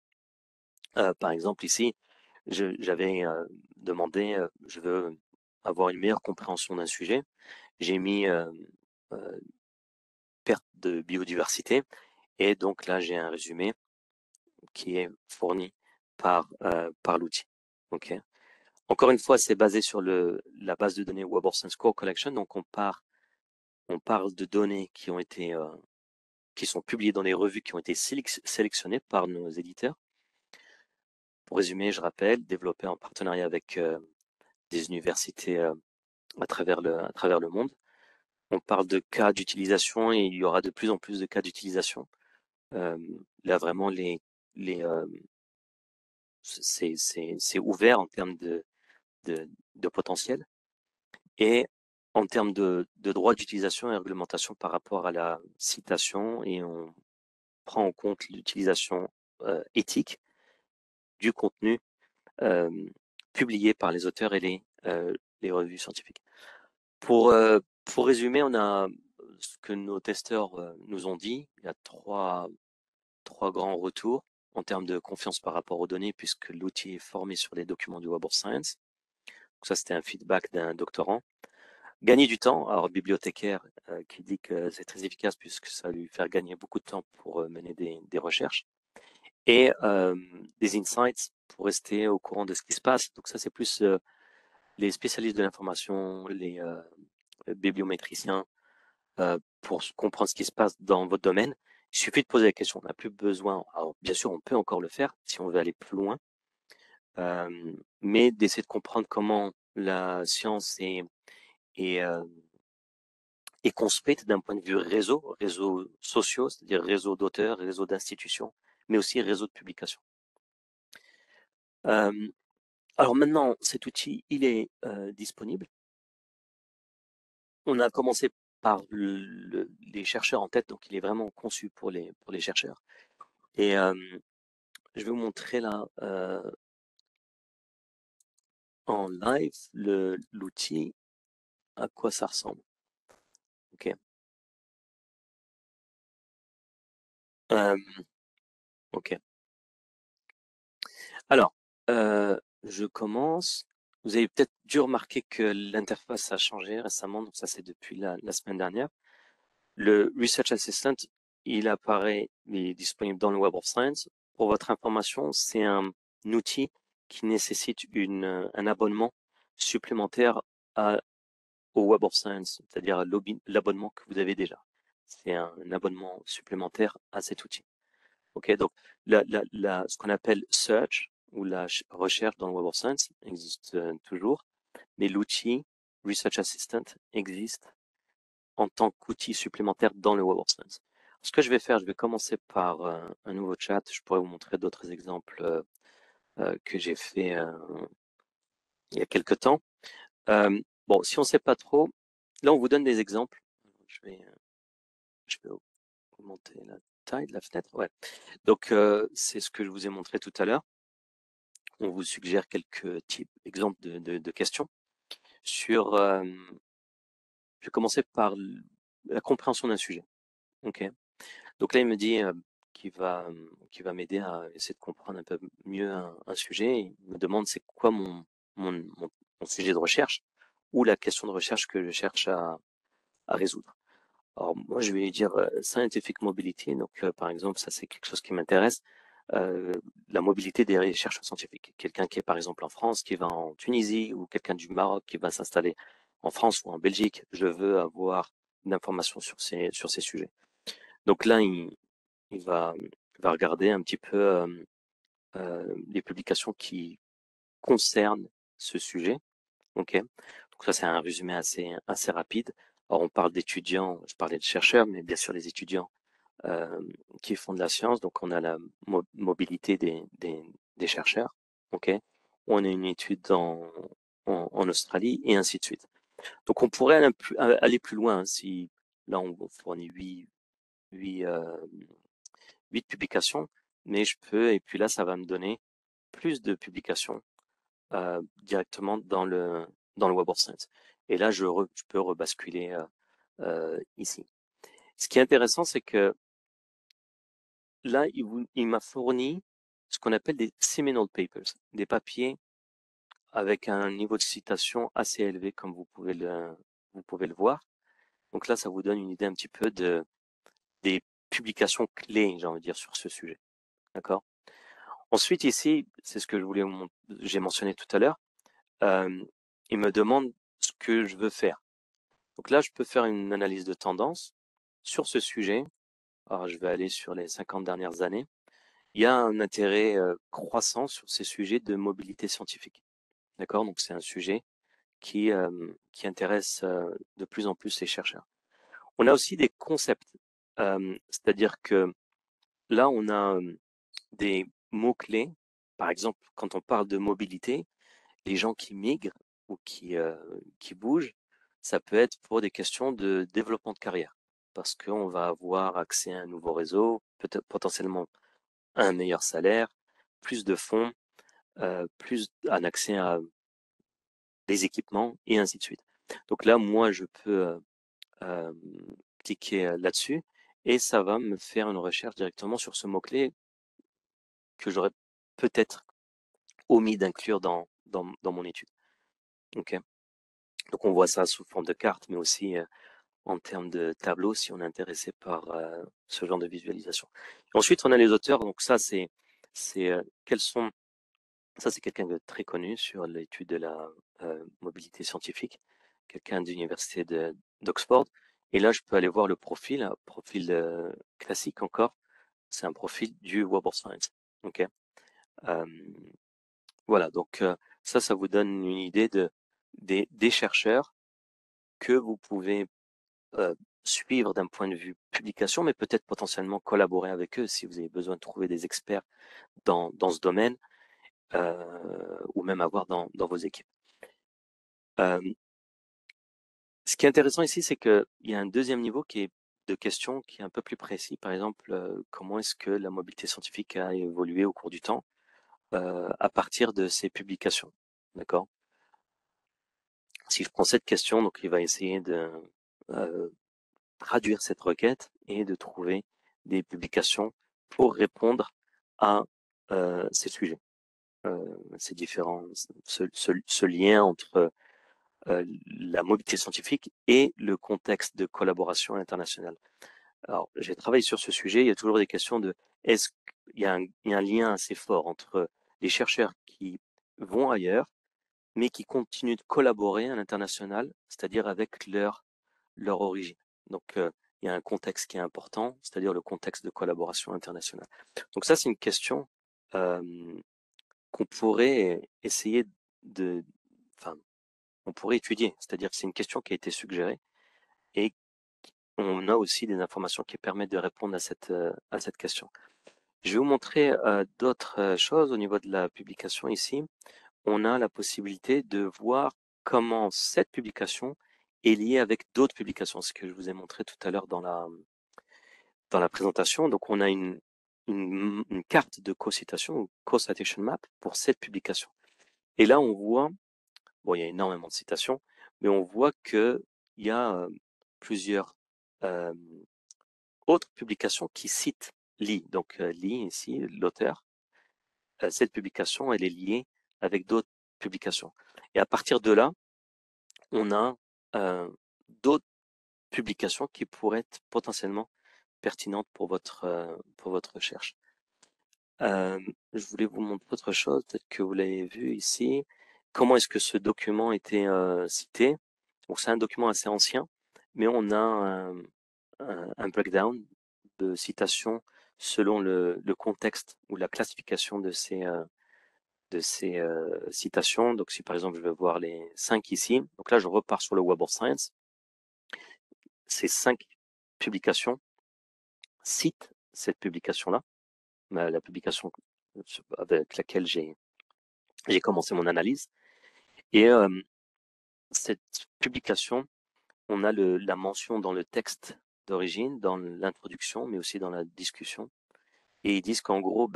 Par exemple, ici, j'avais demandé, je veux avoir une meilleure compréhension d'un sujet. J'ai mis perte de biodiversité, et donc là, j'ai un résumé qui est fourni par l'outil. Okay. Encore une fois, c'est basé sur la base de données Web of Science Core Collection. Donc, on parle de données qui sont publiées dans les revues qui ont été sélectionnées par nos éditeurs. Pour résumer, je rappelle, développé en partenariat avec des universités à travers le monde. On parle de cas d'utilisation, et il y aura de plus en plus de cas d'utilisation. Là, vraiment, c'est ouvert en termes de potentiel. Et en termes de droit d'utilisation et réglementation par rapport à la citation, et on prend en compte l'utilisation éthique du contenu publié par les auteurs et les revues scientifiques. Pour résumer, on a ce que nos testeurs nous ont dit. Il y a trois grands retours en termes de confiance par rapport aux données, puisque l'outil est formé sur les documents du Web of Science. Donc ça, c'était un feedback d'un doctorant. Gagner du temps, alors bibliothécaire qui dit que c'est très efficace puisque ça va lui faire gagner beaucoup de temps pour mener des recherches, et des insights pour rester au courant de ce qui se passe. Donc ça, c'est plus les spécialistes de l'information, les bibliométriciens, pour comprendre ce qui se passe dans votre domaine. Il suffit de poser la question, on n'a plus besoin, alors bien sûr on peut encore le faire si on veut aller plus loin, mais d'essayer de comprendre comment la science est est construite d'un point de vue réseaux sociaux, c'est-à-dire réseau d'auteurs, réseau d'institutions, mais aussi réseau de publications. Alors maintenant, cet outil, il est disponible. On a commencé par les chercheurs en tête, donc il est vraiment conçu pour les chercheurs. Et je vais vous montrer là en live l'outil, à quoi ça ressemble. Ok. Euh, ok. Alors, je commence. Vous avez peut-être dû remarquer que l'interface a changé récemment, donc ça c'est depuis la semaine dernière. Le Research Assistant, il apparaît, il est disponible dans le Web of Science. Pour votre information, c'est un outil qui nécessite un abonnement supplémentaire au Web of Science, c'est-à-dire l'abonnement que vous avez déjà. C'est un abonnement supplémentaire à cet outil. Ok, donc ce qu'on appelle search ou la recherche dans le Web of Science existe toujours, mais l'outil Research Assistant existe en tant qu'outil supplémentaire dans le Web of Science. Ce que je vais faire, je vais commencer par un nouveau chat. Je pourrais vous montrer d'autres exemples que j'ai fait il y a quelque temps. Bon, si on ne sait pas trop, là on vous donne des exemples. Je vais augmenter la taille de la fenêtre. Ouais. Donc c'est ce que je vous ai montré tout à l'heure. On vous suggère quelques exemples de questions sur. Je vais commencer par la compréhension d'un sujet. Ok. Donc là, il me dit qu'il va m'aider à essayer de comprendre un peu mieux un sujet. Il me demande c'est quoi mon, mon, mon sujet de recherche ou la question de recherche que je cherche à résoudre. Alors moi, je vais lui dire scientific mobility. Donc par exemple, ça c'est quelque chose qui m'intéresse. La mobilité des chercheurs scientifiques. Quelqu'un qui est par exemple en France, qui va en Tunisie, ou quelqu'un du Maroc qui va s'installer en France ou en Belgique. Je veux avoir d'informations sur ces sujets. Donc là, il va, il va regarder un petit peu les publications qui concernent ce sujet. Ok. Donc ça, c'est un résumé assez rapide. Alors, on parle d'étudiants, je parlais de chercheurs, mais bien sûr les étudiants qui font de la science. Donc, on a la mobilité des chercheurs. Ok. On a une étude en Australie et ainsi de suite. Donc, on pourrait aller plus loin si là, on fournit huit, 8 publications, mais je peux, et puis là, ça va me donner plus de publications directement dans le Web of Science. Et là, je peux rebasculer ici. Ce qui est intéressant, c'est que là, il m'a fourni ce qu'on appelle des seminal papers, des papiers avec un niveau de citation assez élevé, comme vous pouvez le voir. Donc là, ça vous donne une idée un petit peu des publications clés, j'ai envie de dire, sur ce sujet. D'accord? Ensuite, ici, c'est ce que j'ai mentionné tout à l'heure, il me demande ce que je veux faire. Donc là, je peux faire une analyse de tendance sur ce sujet. Alors, je vais aller sur les 50 dernières années. Il y a un intérêt croissant sur ces sujets de mobilité scientifique. D'accord? Donc, c'est un sujet qui intéresse de plus en plus les chercheurs. On a aussi des concepts, c'est-à-dire que là, on a des mots-clés. Par exemple, quand on parle de mobilité, les gens qui migrent ou qui bougent, ça peut être pour des questions de développement de carrière, parce qu'on va avoir accès à un nouveau réseau, peut-être potentiellement un meilleur salaire, plus de fonds, plus un accès à des équipements et ainsi de suite. Donc là, moi, je peux euh, cliquer là-dessus et ça va me faire une recherche directement sur ce mot-clé que j'aurais peut-être omis d'inclure dans mon étude. Ok. Donc on voit ça sous forme de carte, mais aussi en termes de tableau si on est intéressé par ce genre de visualisation. Et ensuite, on a les auteurs. Donc ça, quels sont. Ça, c'est quelqu'un de très connu sur l'étude de la mobilité scientifique, quelqu'un d'université d'Oxford. Et là, je peux aller voir le profil, un profil classique encore. C'est un profil du Web of Science. Ok. Euh, voilà. Donc ça vous donne une idée des chercheurs que vous pouvez suivre d'un point de vue publication, mais peut-être potentiellement collaborer avec eux si vous avez besoin de trouver des experts dans ce domaine, ou même avoir dans vos équipes. Ce qui est intéressant ici, c'est qu'il y a un deuxième niveau qui est de questions qui est un peu plus précis. Par exemple, comment est-ce que la mobilité scientifique a évolué au cours du temps à partir de ces publications, d'accord? Si je prends cette question, donc il va essayer de traduire cette requête et de trouver des publications pour répondre à ces sujets, ces différents, ce lien entre la mobilité scientifique et le contexte de collaboration internationale. Alors, j'ai travaillé sur ce sujet, il y a toujours des questions de est-ce qu'il y a un lien assez fort entre les chercheurs qui vont ailleurs, mais qui continuent de collaborer à l'international, c'est-à-dire avec leur origine. Donc, il y a un contexte qui est important, c'est-à-dire le contexte de collaboration internationale. Donc ça, c'est une question qu'on pourrait essayer enfin, on pourrait étudier. C'est-à-dire que c'est une question qui a été suggérée et on a aussi des informations qui permettent de répondre à cette question. Je vais vous montrer d'autres choses au niveau de la publication ici. On a la possibilité de voir comment cette publication est liée avec d'autres publications, ce que je vous ai montré tout à l'heure dans la présentation. Donc, on a une carte de co-citation, ou co-citation map, pour cette publication. Et là, on voit, bon, il y a énormément de citations, mais on voit qu'il y a plusieurs autres publications qui citent Lee. Donc, Lee, ici, l'auteur, cette publication, elle est liée avec d'autres publications. Et à partir de là, on a d'autres publications qui pourraient être potentiellement pertinentes pour votre recherche. Je voulais vous montrer autre chose, peut-être que vous l'avez vu ici. Comment est-ce que ce document était cité? Donc, c'est un document assez ancien, mais on a un breakdown de citations selon le contexte ou la classification de ces citations. Donc, si par exemple, je vais voir les 5 ici, donc là, je repars sur le Web of Science. Ces 5 publications citent cette publication-là, la publication avec laquelle j'ai commencé mon analyse. Et cette publication, on a la mention dans le texte d'origine, dans l'introduction, mais aussi dans la discussion. Et ils disent qu'en gros,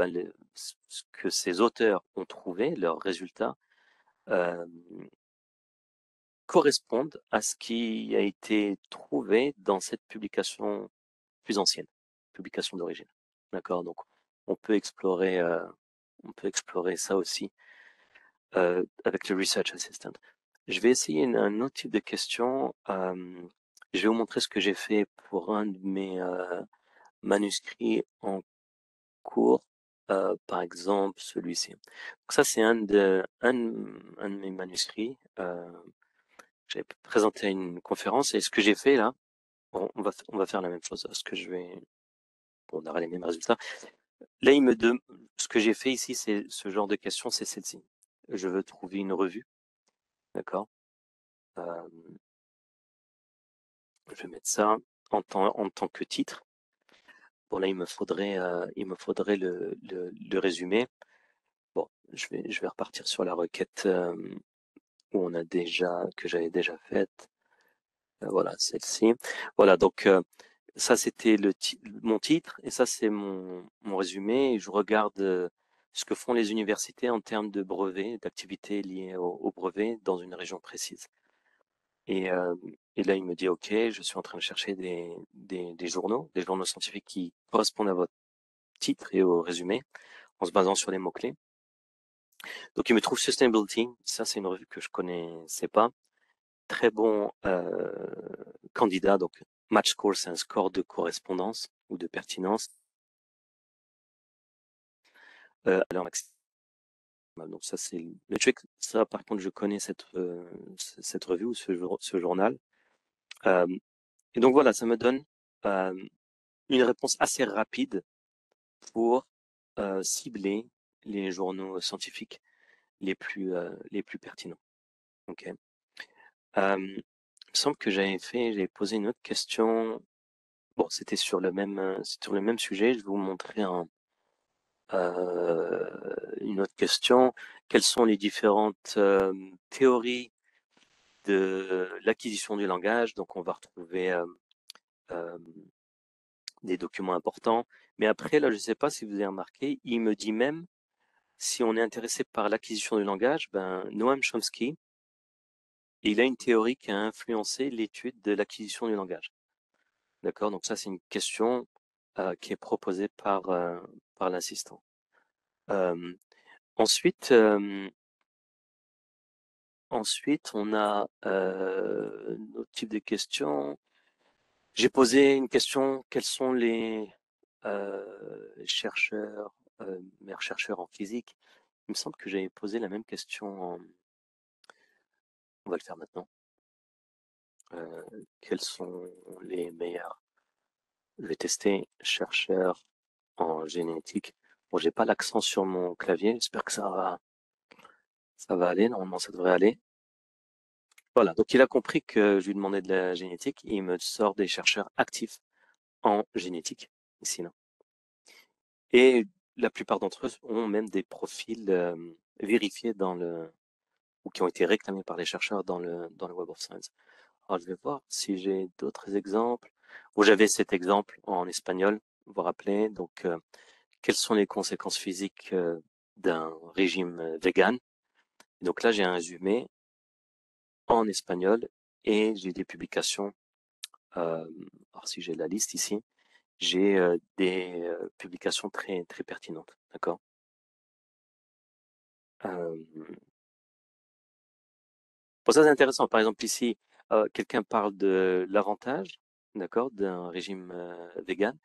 ce que ces auteurs ont trouvé, leurs résultats, correspondent à ce qui a été trouvé dans cette publication plus ancienne, publication d'origine. D'accord? Donc, on peut explorer ça aussi avec le Research Assistant. Je vais essayer un autre type de question. Je vais vous montrer ce que j'ai fait pour un de mes manuscrits en cours, par exemple celui-ci. Donc ça, c'est un de mes manuscrits. J'ai présenté à une conférence et ce que j'ai fait là, bon, on va faire la même chose. On aura les mêmes résultats. Là, ce que j'ai fait ici, c'est ce genre de question, c'est celle-ci. Je veux trouver une revue, d'accord? Je vais mettre ça en tant que titre. Bon, là, il me faudrait le résumé. Bon, je vais repartir sur la requête que j'avais déjà faite. Voilà, celle-ci. Voilà, donc ça, c'était mon titre et ça, c'est mon résumé. Et je regarde ce que font les universités en termes de brevets, d'activités liées au brevet dans une région précise. Et là, il me dit, OK, je suis en train de chercher des journaux scientifiques qui correspondent à votre titre et au résumé, en se basant sur les mots-clés. Donc, il me trouve Sustainability. Ça, c'est une revue que je connaissais pas. Très bon candidat. Donc, Match Score, c'est un score de correspondance ou de pertinence. Alors, donc ça, c'est le truc. Ça, par contre, je connais cette revue ou ce journal. Et donc, voilà, ça me donne une réponse assez rapide pour cibler les journaux scientifiques les plus pertinents. Ok. me semble que j'avais posé une autre question. Bon, c'était sur le même sujet. Je vais vous montrer une autre question. Quelles sont les différentes théories de l'acquisition du langage? Donc, on va retrouver euh, des documents importants. Mais après, là, je ne sais pas si vous avez remarqué, il me dit même, si on est intéressé par l'acquisition du langage, ben, Noam Chomsky, il a une théorie qui a influencé l'étude de l'acquisition du langage. D'accord? Donc ça, c'est une question qui est proposée par l'assistant. Ensuite, on a notre type de questions. J'ai posé une question, quels sont les chercheurs, meilleurs chercheurs en physique? Il me semble que j'avais posé la même question on va le faire maintenant. Quels sont les meilleurs? Je vais tester chercheurs en génétique. Bon, j'ai pas l'accent sur mon clavier, j'espère que ça va aller, normalement ça devrait aller. Voilà, donc il a compris que je lui demandais de la génétique, et il me sort des chercheurs actifs en génétique, ici là. Et la plupart d'entre eux ont même des profils vérifiés ou qui ont été réclamés par les chercheurs dans le Web of Science. Alors je vais voir si j'ai d'autres exemples. Bon, j'avais cet exemple en espagnol, vous vous rappelez, donc quelles sont les conséquences physiques d'un régime vegan? Donc là, j'ai un résumé en espagnol et j'ai des publications. Alors si j'ai la liste ici, j'ai des publications très très pertinentes, d'accord. Euh, Pour ça, c'est intéressant. Par exemple, ici, quelqu'un parle de l'avantage, d'accord, d'un régime vegan,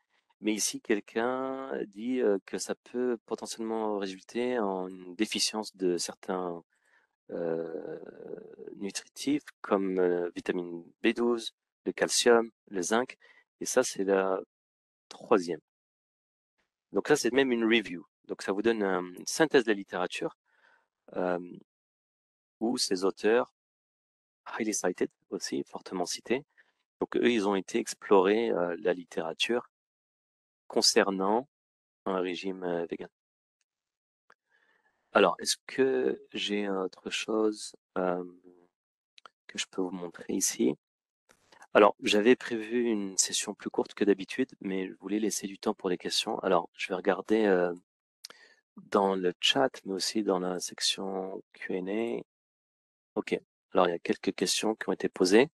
mais ici, quelqu'un dit que ça peut potentiellement résulter en une déficience de certains euh, nutritifs comme vitamine B12, le calcium, le zinc, et ça, c'est la troisième. Donc ça, c'est même une review. Donc ça vous donne une synthèse de la littérature euh, où ces auteurs, highly cited aussi, fortement cités, donc eux, ils ont été explorer la littérature concernant un régime vegan. Alors, est-ce que j'ai autre chose que je peux vous montrer ici? Alors, j'avais prévu une session plus courte que d'habitude, mais je voulais laisser du temps pour les questions. Alors, je vais regarder dans le chat, mais aussi dans la section Q&A. Ok, alors il y a quelques questions qui ont été posées.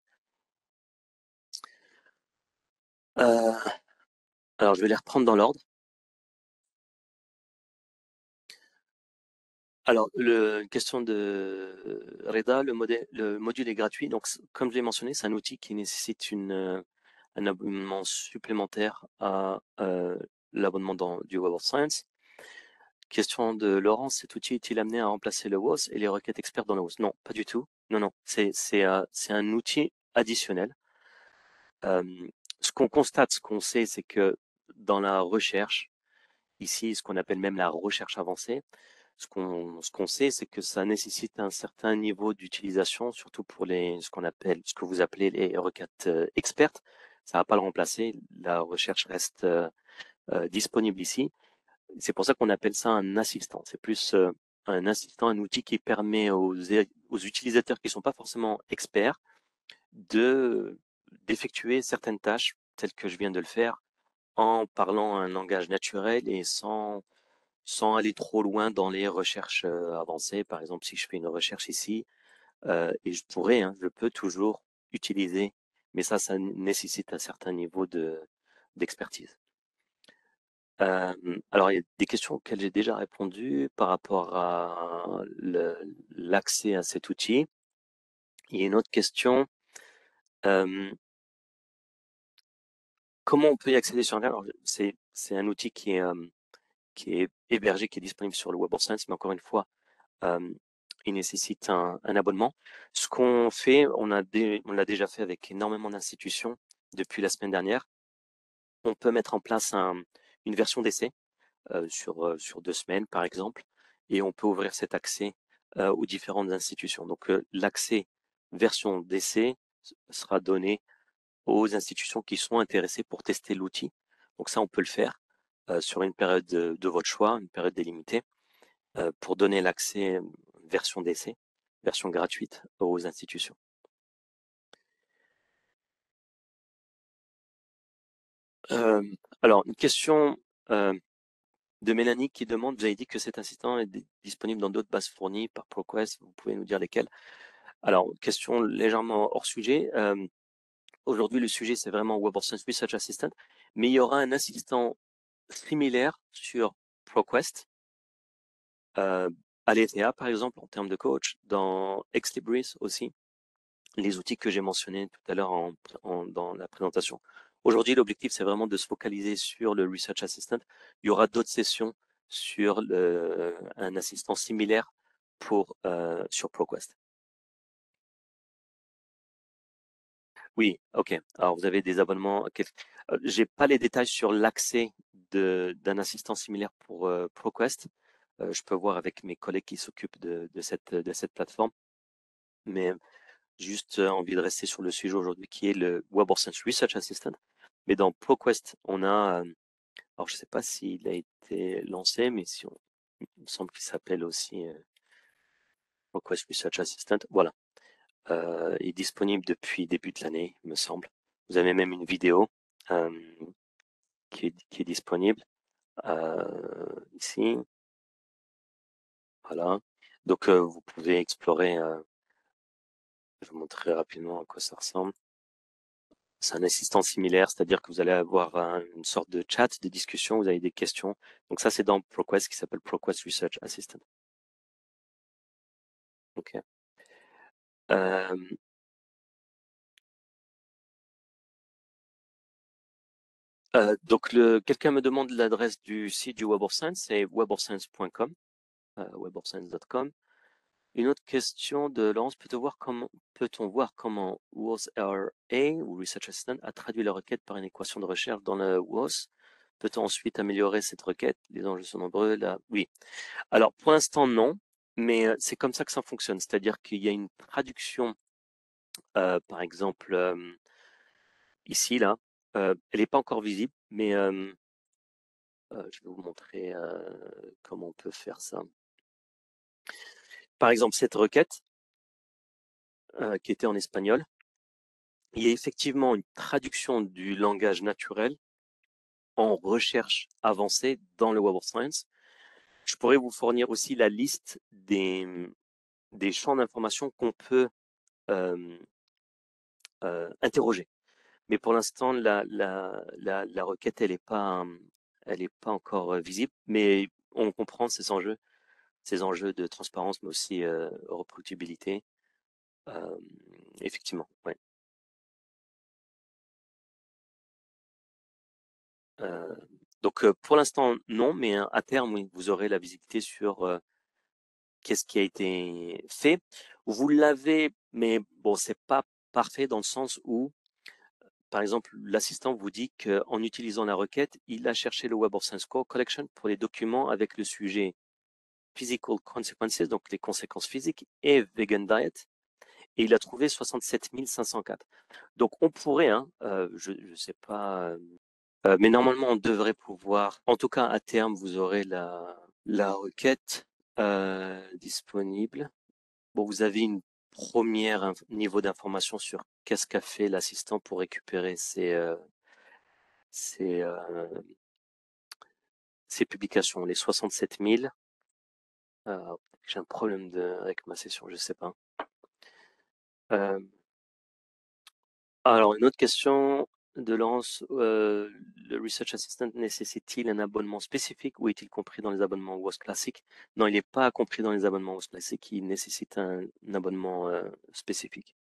Euh, alors, je vais les reprendre dans l'ordre. Alors, une question de Reda, le module est gratuit. Donc, comme je l'ai mentionné, c'est un outil qui nécessite un abonnement supplémentaire à l'abonnement du Web of Science. Question de Laurence, cet outil est-il amené à remplacer le WOS et les requêtes expertes dans le WOS? Non, pas du tout. Non, non, c'est un outil additionnel. Euh, ce qu'on constate, ce qu'on sait, c'est que dans la recherche, ici, ce qu'on appelle même la recherche avancée, ce qu'on sait, c'est que ça nécessite un certain niveau d'utilisation, surtout pour ce que vous appelez les requêtes expertes. Ça va pas le remplacer. La recherche reste disponible ici. C'est pour ça qu'on appelle ça un assistant. C'est plus un assistant, un outil qui permet aux utilisateurs qui sont pas forcément experts de d'effectuer certaines tâches telles que je viens de le faire en parlant un langage naturel et sans aller trop loin dans les recherches avancées. Par exemple, si je fais une recherche ici, et je peux toujours utiliser, mais ça nécessite un certain niveau d'expertise. Alors, il y a des questions auxquelles j'ai déjà répondu par rapport à l'accès à cet outil. Il y a une autre question. Euh, Comment on peut y accéder sur Internet? Alors, c'est un outil qui est hébergé, qui est disponible sur le Web of Science, mais encore une fois, il nécessite un abonnement. Ce qu'on fait, on l'a déjà fait avec énormément d'institutions depuis la semaine dernière. On peut mettre en place une version d'essai sur 2 semaines, par exemple, et on peut ouvrir cet accès aux différentes institutions. Donc, l'accès version d'essai sera donné aux institutions qui sont intéressées pour tester l'outil. Donc ça, on peut le faire sur une période de votre choix, une période délimitée, pour donner l'accès version d'essai, version gratuite aux institutions. Alors, une question de Mélanie qui demande, vous avez dit que cet assistant est disponible dans d'autres bases fournies par ProQuest, vous pouvez nous dire lesquelles? Alors, question légèrement hors sujet. Aujourd'hui, le sujet, c'est vraiment WebAuthn Research Assistant, mais il y aura un assistant similaire sur ProQuest, Aletheia, par exemple, en termes de coach, dans Exlibris aussi, les outils que j'ai mentionnés tout à l'heure dans la présentation. Aujourd'hui, l'objectif, c'est vraiment de se focaliser sur le Research Assistant. Il y aura d'autres sessions sur un assistant similaire sur ProQuest. Oui, ok. Alors, vous avez des abonnements. J'ai pas les détails sur l'accès d'un assistant similaire pour ProQuest. Je peux voir avec mes collègues qui s'occupent de cette plateforme. Mais juste envie de rester sur le sujet aujourd'hui qui est le WebAuthn Research Assistant. Mais dans ProQuest, on a, alors je sais pas s'il a été lancé, mais il me semble qu'il s'appelle aussi ProQuest Research Assistant. Voilà. Est disponible depuis début de l'année, il me semble. Vous avez même une vidéo euh, qui est disponible ici. Voilà. Donc vous pouvez explorer. Je vous montrerai rapidement à quoi ça ressemble. C'est un assistant similaire, c'est-à-dire que vous allez avoir une sorte de chat, de discussion, vous avez des questions. Donc ça, c'est dans ProQuest qui s'appelle ProQuest Research Assistant. Ok. Donc quelqu'un me demande l'adresse du site du WebAuthn, c'est webauthn.com, webauthn.com. Une autre question de Laurence, peut-on voir comment WOS RA ou Research Assistant a traduit la requête par une équation de recherche dans le WOS? Peut-on ensuite améliorer cette requête? Les enjeux sont nombreux là. Oui. Alors pour l'instant non, mais c'est comme ça que ça fonctionne. C'est-à-dire qu'il y a une traduction, par exemple ici là, elle n'est pas encore visible, mais je vais vous montrer comment on peut faire ça. Par exemple cette requête qui était en espagnol. Il y a effectivement une traduction du langage naturel en recherche avancée dans le Web of Science. Je pourrais vous fournir aussi la liste des champs d'information qu'on peut interroger. Mais pour l'instant, la requête, elle est pas encore visible, mais on comprend ces enjeux de transparence, mais aussi reproductibilité. Effectivement, ouais. Donc pour l'instant non, mais à terme oui, vous aurez la visibilité sur qu'est-ce qui a été fait. Vous l'avez, mais bon, c'est pas parfait dans le sens où, par exemple, l'assistant vous dit qu'en utilisant la requête, il a cherché le Web of Science Core Collection pour les documents avec le sujet Physical Consequences, donc les conséquences physiques, et Vegan Diet, et il a trouvé 67 504. Donc on pourrait, hein, je sais pas. Mais normalement, on devrait pouvoir, en tout cas à terme, vous aurez la requête disponible. Bon, vous avez une première niveau d'information sur qu'est-ce qu'a fait l'assistant pour récupérer ces, ces publications, les 67 000. J'ai un problème avec ma session, je sais pas. Alors, une autre question de Laurence, le Research Assistant nécessite-t-il un abonnement spécifique ou est-il compris dans les abonnements WOS classiques? Non, il n'est pas compris dans les abonnements WOS classiques, il nécessite un abonnement spécifique.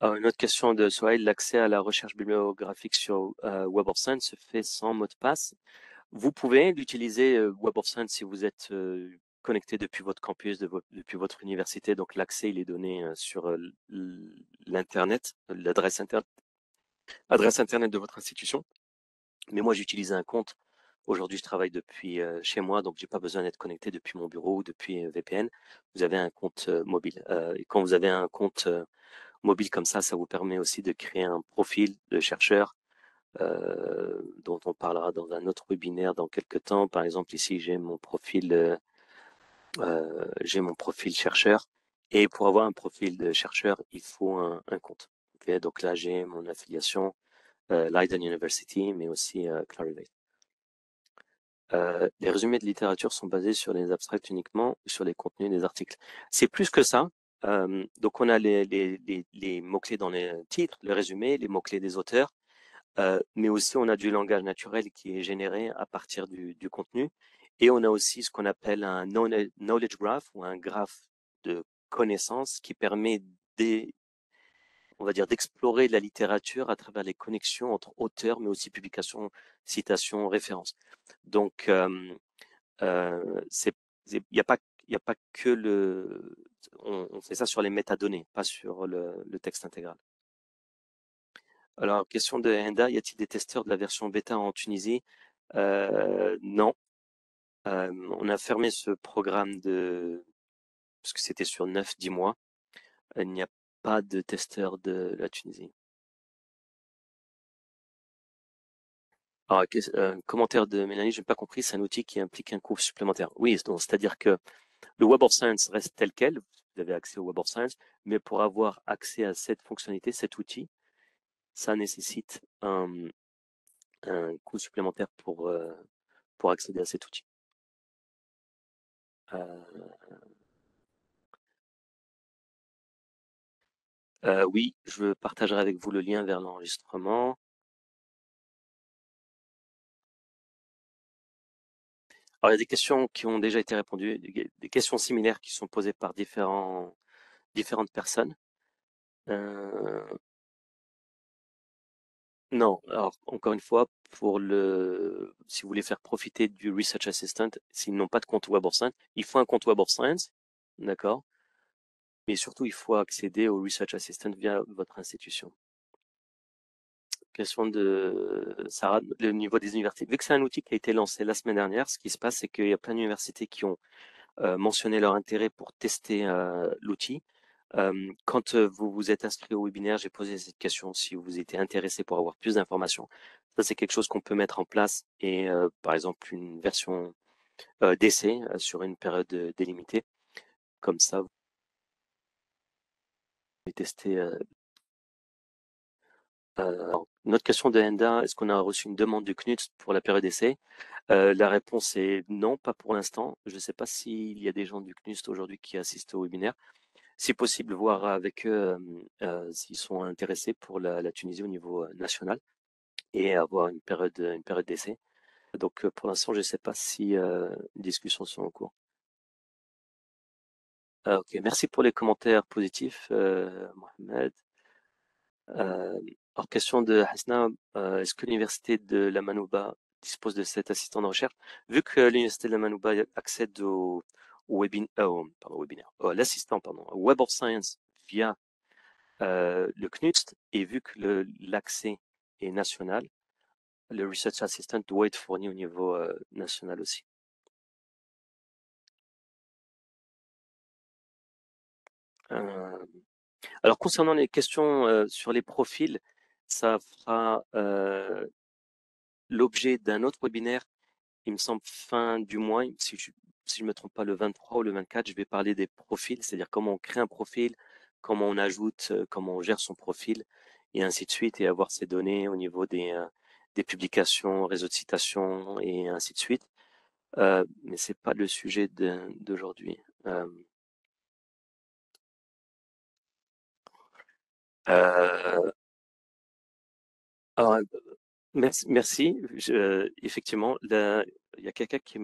Alors, une autre question de Sohail, l'accès à la recherche bibliographique sur Web of Science se fait sans mot de passe. Vous pouvez l'utiliser Web of Science si vous êtes connecté depuis votre campus, depuis votre université. Donc l'accès il est donné sur l'internet, adresse internet de votre institution. Mais moi j'utilisais un compte Aujourd'hui, je travaille depuis chez moi, donc j'ai pas besoin d'être connecté depuis mon bureau ou depuis VPN. Vous avez un compte mobile. Et quand vous avez un compte mobile comme ça vous permet aussi de créer un profil de chercheur dont on parlera dans un autre webinaire dans quelques temps. Par exemple, ici, j'ai mon profil chercheur. Et pour avoir un profil de chercheur, il faut un compte. Okay, donc là, j'ai mon affiliation Leiden University, mais aussi Clarivate. Les résumés de littérature sont basés sur les abstracts uniquement ou sur les contenus des articles. C'est plus que ça. Donc on a les mots-clés dans les titres, le résumé, les mots-clés des auteurs, mais aussi on a du langage naturel qui est généré à partir du contenu. Et on a aussi ce qu'on appelle un knowledge graph ou un graphe de connaissances qui permet on va dire d'explorer la littérature à travers les connexions entre auteurs, mais aussi publications, citations, références. Donc, il n'y a pas que on fait ça sur les métadonnées, pas sur le texte intégral. Alors, question de Enda, y a-t-il des testeurs de la version bêta en Tunisie? Non. On a fermé ce programme parce que c'était sur 9-10 mois. Il n'y a pas de testeurs de la Tunisie. Alors, commentaire de Mélanie, je n'ai pas compris, c'est un outil qui implique un coût supplémentaire. Oui, c'est-à-dire que le Web of Science reste tel quel, vous avez accès au Web of Science, mais pour avoir accès à cette fonctionnalité, cet outil, ça nécessite un coût supplémentaire pour accéder à cet outil. Oui, je partagerai avec vous le lien vers l'enregistrement. Alors, il y a des questions qui ont déjà été répondues, des questions similaires qui sont posées par différentes personnes. Non, alors encore une fois, si vous voulez faire profiter du Research Assistant, s'ils n'ont pas de compte Web of Science, il faut un compte Web of Science, d'accord? Mais surtout, il faut accéder au Research Assistant via votre institution. Question de Sarah, le niveau des universités. Vu que c'est un outil qui a été lancé la semaine dernière, ce qui se passe, c'est qu'il y a plein d'universités qui ont mentionné leur intérêt pour tester l'outil. Quand vous vous êtes inscrit au webinaire, j'ai posé cette question si vous étiez intéressé pour avoir plus d'informations. Ça, c'est quelque chose qu'on peut mettre en place et par exemple une version d'essai sur une période délimitée. Comme ça, vous pouvez tester. Une autre question de Enda, est-ce qu'on a reçu une demande du CNUTS pour la période d'essai? La réponse est non, pas pour l'instant. Je ne sais pas s'il y a des gens du CNUST aujourd'hui qui assistent au webinaire. Si possible, voir avec eux s'ils sont intéressés pour la Tunisie au niveau national et avoir une période d'essai. Donc pour l'instant, je ne sais pas si les discussions sont en cours. Ok, merci pour les commentaires positifs, Mohamed. Alors, question de Hasna, est-ce que l'université de la Manouba dispose de cet assistant de recherche? Vu que l'université de la Manouba accède webinaire, l'assistant, pardon, au Web of Science via le CNUST, et vu que l'accès est national, le Research Assistant doit être fourni au niveau national aussi. Alors, concernant les questions sur les profils, ça fera l'objet d'un autre webinaire, il me semble fin du mois, si je me trompe pas, le 23 ou le 24, je vais parler des profils, c'est-à-dire comment on crée un profil, comment on ajoute, comment on gère son profil, et ainsi de suite, et avoir ces données au niveau des publications, réseaux de citation, et ainsi de suite. Mais c'est pas le sujet d'aujourd'hui. Euh, alors, merci. Effectivement, il y a quelqu'un qui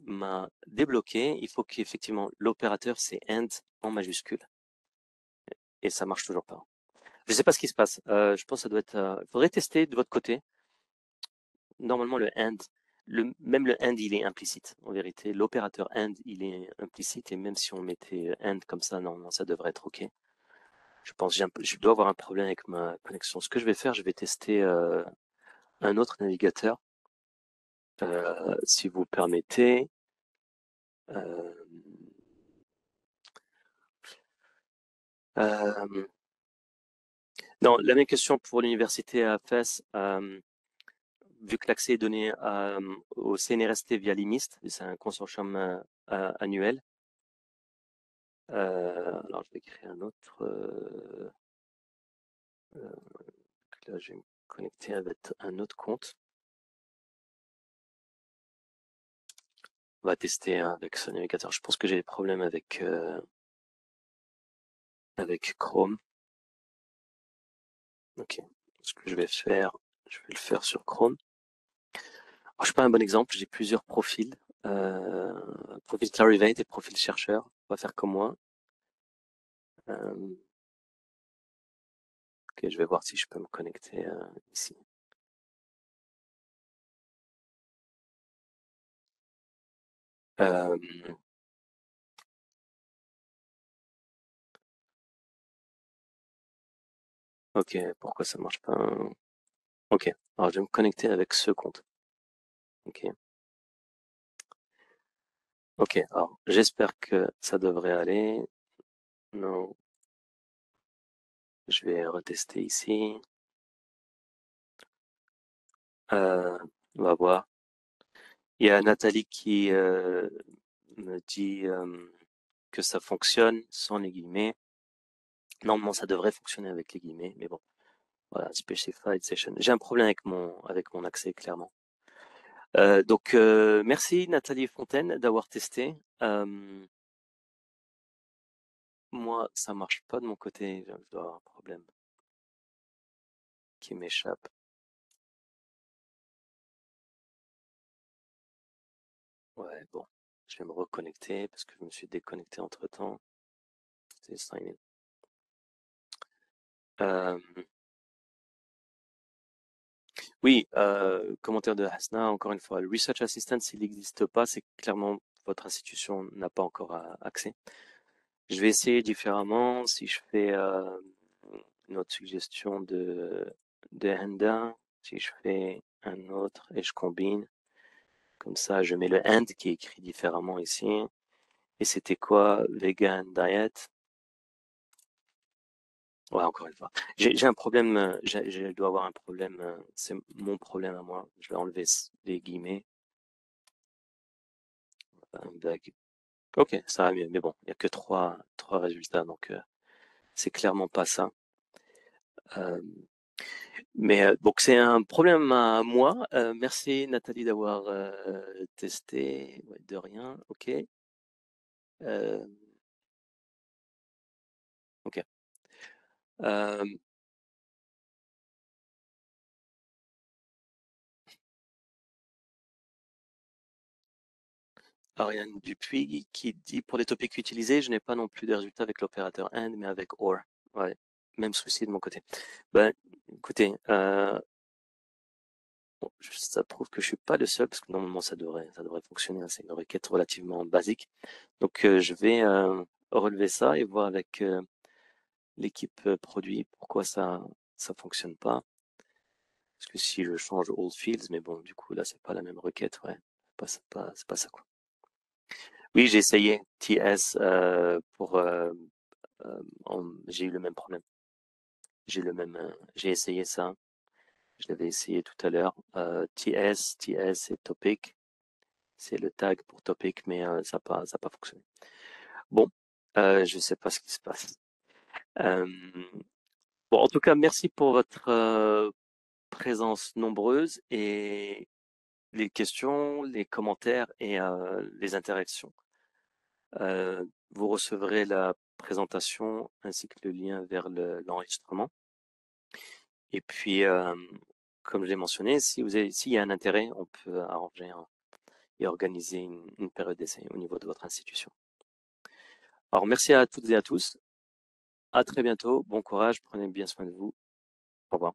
m'a débloqué. Il faut qu'effectivement l'opérateur c'est end en majuscule et ça marche toujours pas. Je sais pas ce qui se passe. Je pense que ça doit être. Il faudrait tester de votre côté. Normalement le end, même le end il est implicite. En vérité, l'opérateur end il est implicite et même si on mettait end comme ça, normalement ça devrait être ok. Je pense je dois avoir un problème avec ma connexion. Ce que je vais faire, je vais tester un autre navigateur. Si vous permettez. Non, la même question pour l'université à Fès. Vu que l'accès est donné au CNRST via l'INIST, c'est un consortium annuel. Alors, je vais créer un autre. Là, je vais me connecter avec un autre compte. On va tester avec ce navigateur. Je pense que j'ai des problèmes avec Chrome. Ok. Ce que je vais faire, je vais le faire sur Chrome. Alors, je suis pas un bon exemple. J'ai plusieurs profils. Profil Clarivate et profil chercheur. On va faire comme moi. Ok, je vais voir si je peux me connecter ici. Ok, pourquoi ça marche pas? Ok, alors je vais me connecter avec ce compte. Ok. Ok, alors j'espère que ça devrait aller. Non. Je vais retester ici. On va voir. Il y a Nathalie qui me dit que ça fonctionne sans les guillemets. Normalement, ça devrait fonctionner avec les guillemets, mais bon. Voilà, specified session. J'ai un problème avec mon accès, clairement. Donc, merci Nathalie Fontaine d'avoir testé. Moi, ça marche pas de mon côté. Je dois avoir un problème qui m'échappe. Ouais, bon. Je vais me reconnecter parce que je me suis déconnecté entre-temps. C'est sign in. Oui, commentaire de Hasna, encore une fois, le Research Assistant, s'il n'existe pas, c'est clairement votre institution n'a pas encore accès. Je vais essayer différemment. Si je fais une autre suggestion de Henda, si je fais un autre et je combine, comme ça, je mets le end qui est écrit différemment ici. Et c'était quoi? Vegan diet. Ouais, encore une fois. J'ai un problème, je dois avoir un problème, c'est mon problème à moi. Je vais enlever les guillemets. Ok, ça va mieux. Mais bon, il n'y a que trois résultats, donc c'est clairement pas ça. Mais donc c'est un problème à moi. Merci Nathalie d'avoir testé. Ouais, de rien. Ok. Euh, ok. Euh, Ariane Dupuis qui dit pour les topics utilisés, je n'ai pas non plus de résultats avec l'opérateur AND, mais avec OR. Ouais, même souci de mon côté. Ben, écoutez, bon, ça prouve que je suis pas le seul parce que normalement ça devrait fonctionner. Hein, c'est une requête relativement basique. Donc je vais relever ça et voir avec l'équipe produit pourquoi ça fonctionne pas. Parce que si je change All Fields, mais bon, du coup là c'est pas la même requête, ouais. C'est pas ça quoi. Oui, j'ai essayé TS pour j'ai eu le même problème. J'ai essayé ça. Je l'avais essayé tout à l'heure. TS et topic. C'est le tag pour topic, mais ça n'a pas fonctionné. Bon, je sais pas ce qui se passe. Euh, bon, en tout cas, merci pour votre présence nombreuse et les questions, les commentaires et les interactions. Vous recevrez la présentation ainsi que le lien vers l'enregistrement. Et puis, comme je l'ai mentionné, s'il y a un intérêt, on peut arranger et organiser une période d'essai au niveau de votre institution. Alors, merci à toutes et à tous. À très bientôt. Bon courage. Prenez bien soin de vous. Au revoir.